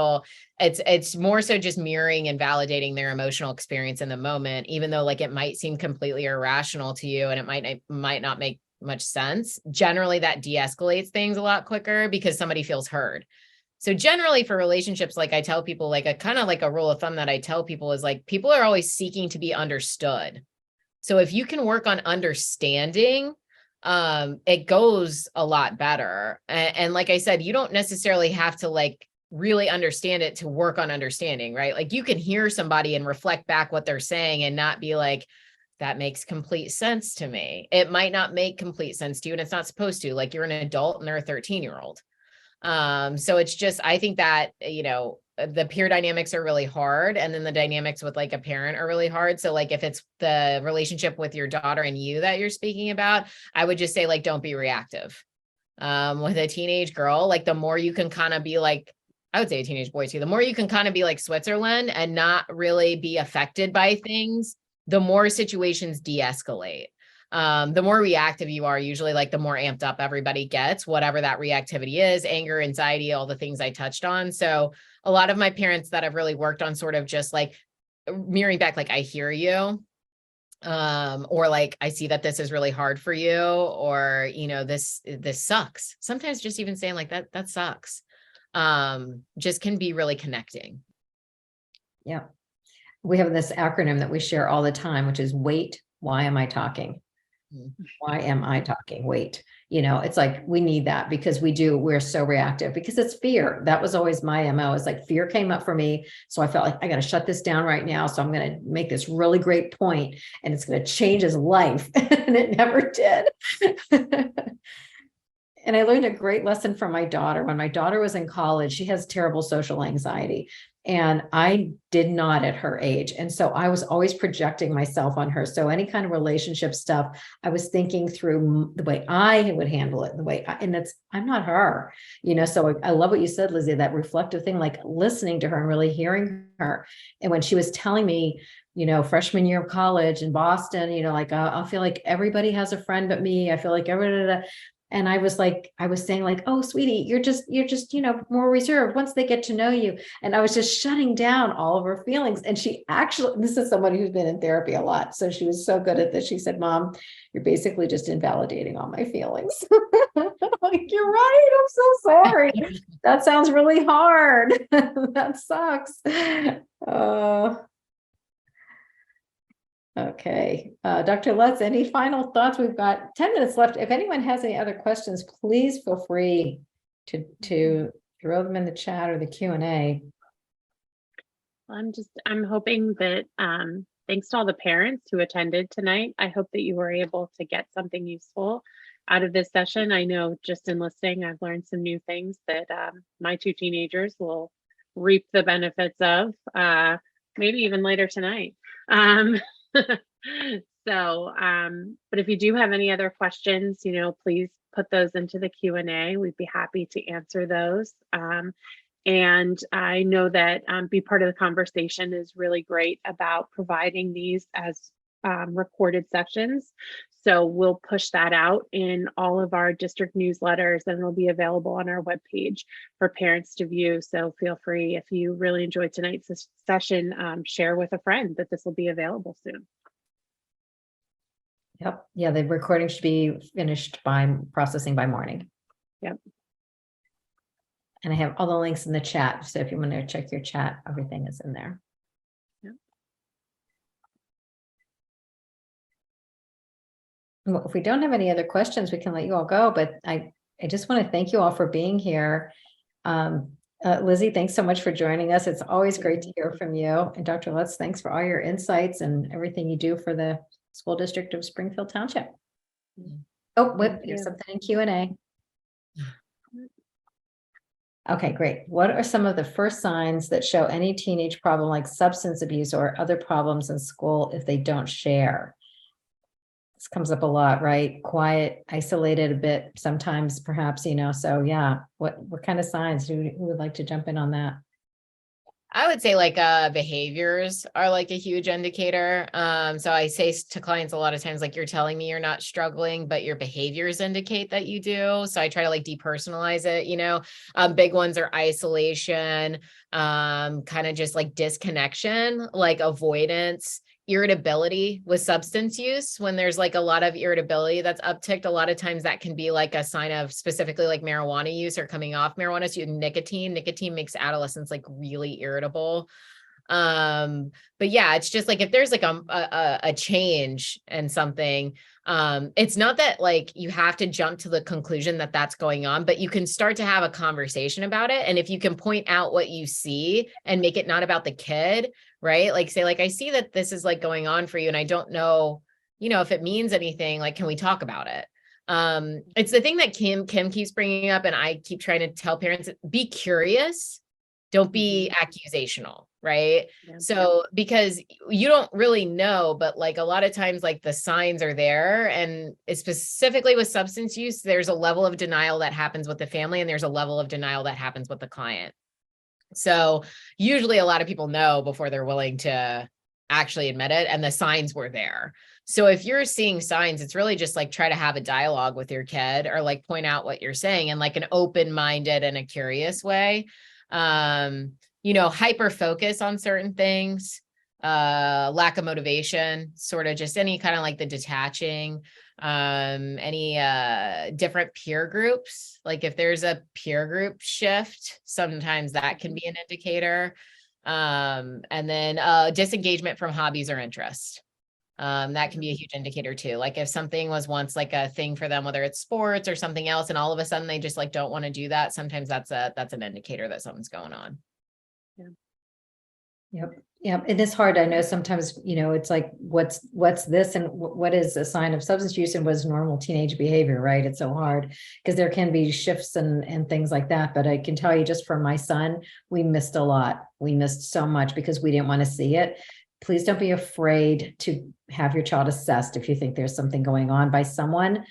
it's more so just mirroring and validating their emotional experience in the moment, even though like it might seem completely irrational to you and it might not make much sense. Generally that de-escalates things a lot quicker because somebody feels heard. So generally for relationships, like I tell people, like a kind of like a rule of thumb that I tell people is like, people are always seeking to be understood. So if you can work on understanding, it goes a lot better. And like I said, you don't necessarily have to like really understand it to work on understanding, right? Like you can hear somebody and reflect back what they're saying and not be like, that makes complete sense to me. It might not make complete sense to you, and it's not supposed to. Like you're an adult and they're a 13-year-old. So it's just, I think that, the peer dynamics are really hard. And then the dynamics with like a parent are really hard. So like, if it's the relationship with your daughter and you that you're speaking about, I would just say like, don't be reactive. With a teenage girl, like the more you can kind of be like, I would say a teenage boy too, the more you can kind of be like Switzerland and not really be affected by things, the more situations de-escalate. The more reactive you are, usually like the more amped up everybody gets, whatever that reactivity is, anger, anxiety, all the things I touched on. So a lot of my parents that have really worked on sort of just like mirroring back, like, I hear you, or like, I see that this is really hard for you, or, this sucks. Sometimes just even saying like that sucks, just can be really connecting. Yeah. We have this acronym that we share all the time, which is WAIT. Why am I talking? Why am I talking? Wait, it's like, we need that because we're so reactive because it's fear. That was always my MO. It's like fear came up for me. So I felt like I got to shut this down right now. So I'm going to make this really great point and it's going to change his life. And it never did. And I learned a great lesson from my daughter. When my daughter was in college, she has terrible social anxiety. And I did not at her age. And so I was always projecting myself on her. So any kind of relationship stuff, I was thinking through the way I would handle it, I'm not her, so I love what you said, Lizzy, that reflective thing, like listening to her and really hearing her. And when she was telling me, freshman year of college in Boston, like, I feel like everybody has a friend but me. I feel like everybody. And I was saying like, oh, sweetie, you're just, more reserved once they get to know you. And I was just shutting down all of her feelings. And she actually, this is somebody who's been in therapy a lot. So she was so good at this. She said, Mom, you're basically just invalidating all my feelings. Like, you're right. I'm so sorry. That sounds really hard. That sucks. Okay. Dr. Lutz, any final thoughts? We've got 10 minutes left. If anyone has any other questions, please feel free to throw them in the chat or the Q&A. I'm hoping that, thanks to all the parents who attended tonight, I hope that you were able to get something useful out of this session. I know just in listening, I've learned some new things that my two teenagers will reap the benefits of, maybe even later tonight. But if you do have any other questions, please put those into the Q&A. We'd be happy to answer those. And I know that Be Part of the Conversation is really great about providing these as recorded sessions. So we'll push that out in all of our district newsletters, and it'll be available on our webpage for parents to view. So feel free, if you really enjoyed tonight's session, share with a friend that this will be available soon. Yep. Yeah, the recording should be finished by processing by morning. Yep. And I have all the links in the chat. So if you want to check your chat, everything is in there. Yep. Well, if we don't have any other questions, we can let you all go. But I just want to thank you all for being here. Lizzy, thanks so much for joining us. It's always great to hear from you. And Dr. Lutz, thanks for all your insights and everything you do for the School District of Springfield Township. Oh, here's something in Q&A. Okay, great. What are some of the first signs that show any teenage problem like substance abuse or other problems in school if they don't share? This comes up a lot, right? Quiet, isolated a bit, sometimes perhaps, so yeah, what kind of signs? Who would like to jump in on that? I would say behaviors are like a huge indicator. So I say to clients a lot of times, like, you're telling me you're not struggling, but your behaviors indicate that you do. So I try to depersonalize it, big ones are isolation, kind of just disconnection, avoidance, irritability with substance use. When there's a lot of irritability that's upticked, a lot of times that can be a sign of specifically marijuana use or coming off marijuana. So nicotine makes adolescents really irritable. But yeah, it's just if there's a change and something, it's not that you have to jump to the conclusion that that's going on, but you can start to have a conversation about it. And if you can point out what you see and make it not about the kid, right? Say, I see that this is going on for you, and I don't know, if it means anything, can we talk about it? It's the thing that Kim keeps bringing up, and I keep trying to tell parents, be curious, don't be accusational, right? Yeah. So, because you don't really know, but a lot of times, the signs are there, and specifically with substance use, there's a level of denial that happens with the family, and there's a level of denial that happens with the client. So usually a lot of people know before they're willing to actually admit it, and the signs were there. So if you're seeing signs, it's really just try to have a dialogue with your kid, or point out what you're saying in an open-minded and a curious way. Hyper focus on certain things, lack of motivation, sort of just any kind of the detaching, any different peer groups. If there's a peer group shift, sometimes that can be an indicator. And then disengagement from hobbies or interests. That can be a huge indicator too. If something was once a thing for them, whether it's sports or something else, and all of a sudden they just don't want to do that, sometimes that's an indicator that something's going on. Yeah. Yep. Yeah. It is hard. I know sometimes, it's what's this, and what is a sign of substance use, and was normal teenage behavior, right? It's so hard because there can be shifts and things like that. But I can tell you, just for my son, we missed a lot. We missed so much because we didn't want to see it. Please don't be afraid to have your child assessed if you think there's something going on by someone.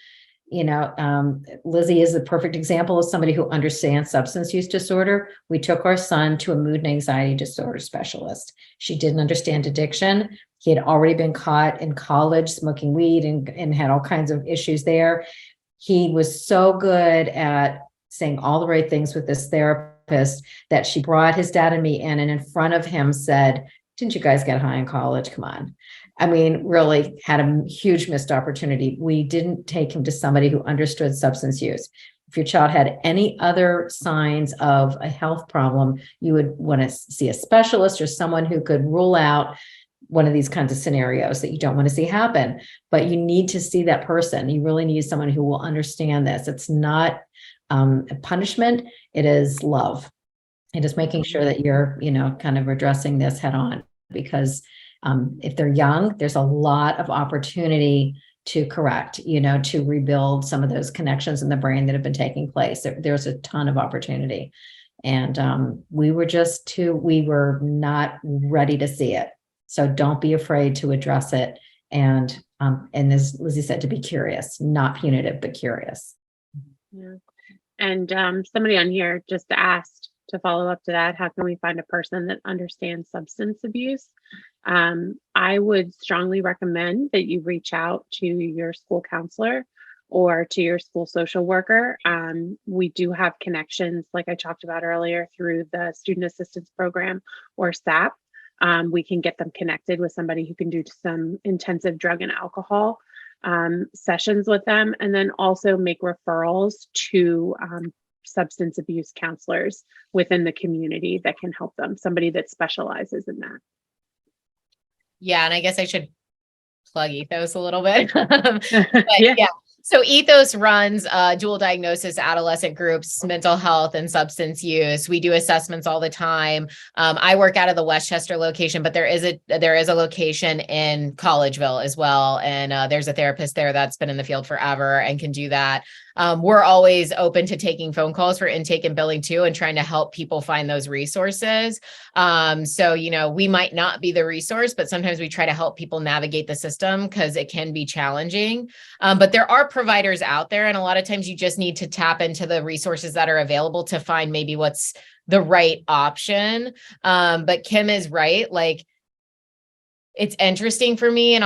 Lizzy is the perfect example of somebody who understands substance use disorder. We took our son to a mood and anxiety disorder specialist. She didn't understand addiction. He had already been caught in college smoking weed and had all kinds of issues there. He was so good at saying all the right things with this therapist that she brought his dad and me in, and in front of him said, "Didn't you guys get high in college? Come on." I mean, really had a huge missed opportunity. We didn't take him to somebody who understood substance use. If your child had any other signs of a health problem, you would want to see a specialist or someone who could rule out one of these kinds of scenarios that you don't want to see happen. But you need to see that person. You really need someone who will understand this. It's not a punishment. It is love. And just making sure that you're, kind of addressing this head on, because if they're young, there's a lot of opportunity to correct, to rebuild some of those connections in the brain that have been taking place. There's a ton of opportunity. And we were not ready to see it. So don't be afraid to address it. And as Lizzy said, to be curious, not punitive, but curious. Yeah. And somebody on here just asked, to follow up to that, how can we find a person that understands substance abuse? I would strongly recommend that you reach out to your school counselor or to your school social worker. We do have connections, like I talked about earlier, through the Student Assistance Program or SAP. We can get them connected with somebody who can do some intensive drug and alcohol sessions with them, and then also make referrals to substance abuse counselors within the community that can help them, somebody that specializes in that. Yeah, and I guess I should plug Ethos a little bit. But Yeah. yeah. So Ethos runs dual diagnosis adolescent groups, mental health and substance use. We do assessments all the time. I work out of the Westchester location, but there is a location in Collegeville as well. And there's a therapist there that's been in the field forever and can do that. We're always open to taking phone calls for intake and billing too, and trying to help people find those resources. So, we might not be the resource, but sometimes we try to help people navigate the system because it can be challenging. But there are providers out there, and a lot of times you just need to tap into the resources that are available to find maybe what's the right option. But Kim is right. Like, it's interesting for me, and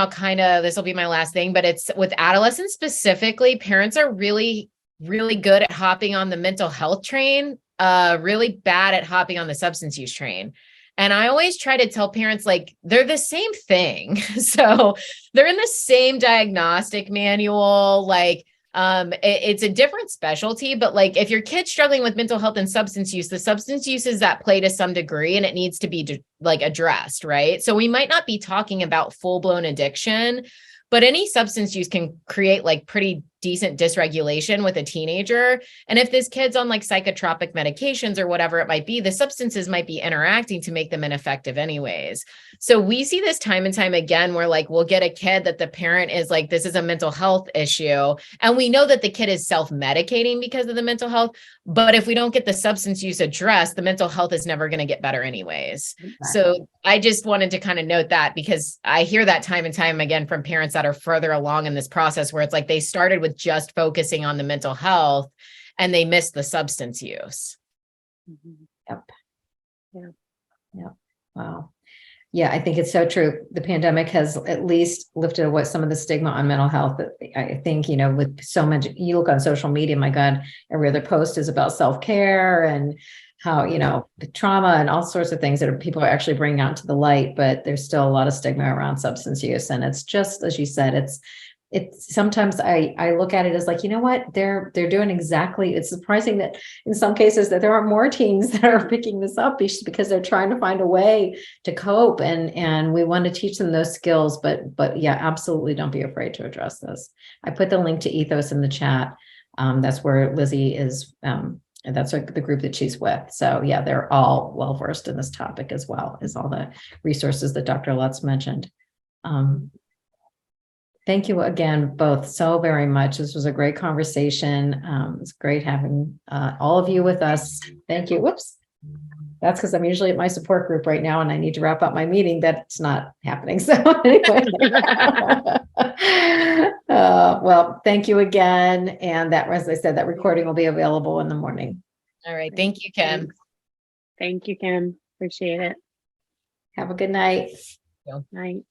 this will be my last thing, but it's with adolescents specifically, parents are really, really good at hopping on the mental health train, really bad at hopping on the substance use train. And I always try to tell parents, like, they're the same thing. So they're in the same diagnostic manual, like, it's a different specialty, but like if your kid's struggling with mental health and substance use, the substance use is at play to some degree, and it needs to be addressed, right? So we might not be talking about full-blown addiction, but any substance use can create like pretty decent dysregulation with a teenager. And if this kid's on like psychotropic medications or whatever it might be, the substances might be interacting to make them ineffective anyways. So we see this time and time again where like we'll get a kid that the parent is like, this is a mental health issue. And we know that the kid is self-medicating because of the mental health. But if we don't get the substance use addressed, the mental health is never going to get better anyways. So I just wanted to kind of note that, because I hear that time and time again from parents that are further along in this process where it's like they started with just focusing on the mental health and they missed the substance use. Yep. Yeah. Yeah. Wow. Yeah, I think it's so true. The pandemic has at least lifted what some of the stigma on mental health. I think, with so much, you look on social media, my God, every other post is about self-care and how, trauma and all sorts of things that people are actually bringing out to the light, but there's still a lot of stigma around substance use. And it's just, as you said, it's sometimes I look at it as like, you know what, they're doing exactly. It's surprising that in some cases that there are more teens that are picking this up because they're trying to find a way to cope, and we want to teach them those skills. But yeah, absolutely, don't be afraid to address this. I put the link to Ethos in the chat. That's where Lizzy is. That's the group that she's with. So yeah, they're all well versed in this topic, as well as all the resources that Dr. Lutz mentioned. Thank you again, both, so very much. This was a great conversation. It's great having all of you with us. Thank you. Whoops. That's because I'm usually at my support group right now and I need to wrap up my meeting. That's not happening. So anyway, well, thank you again. And that, as I said, that recording will be available in the morning. All right. Thank you, Kim. Thanks. Thank you, Kim. Appreciate it. Have a good night. Night.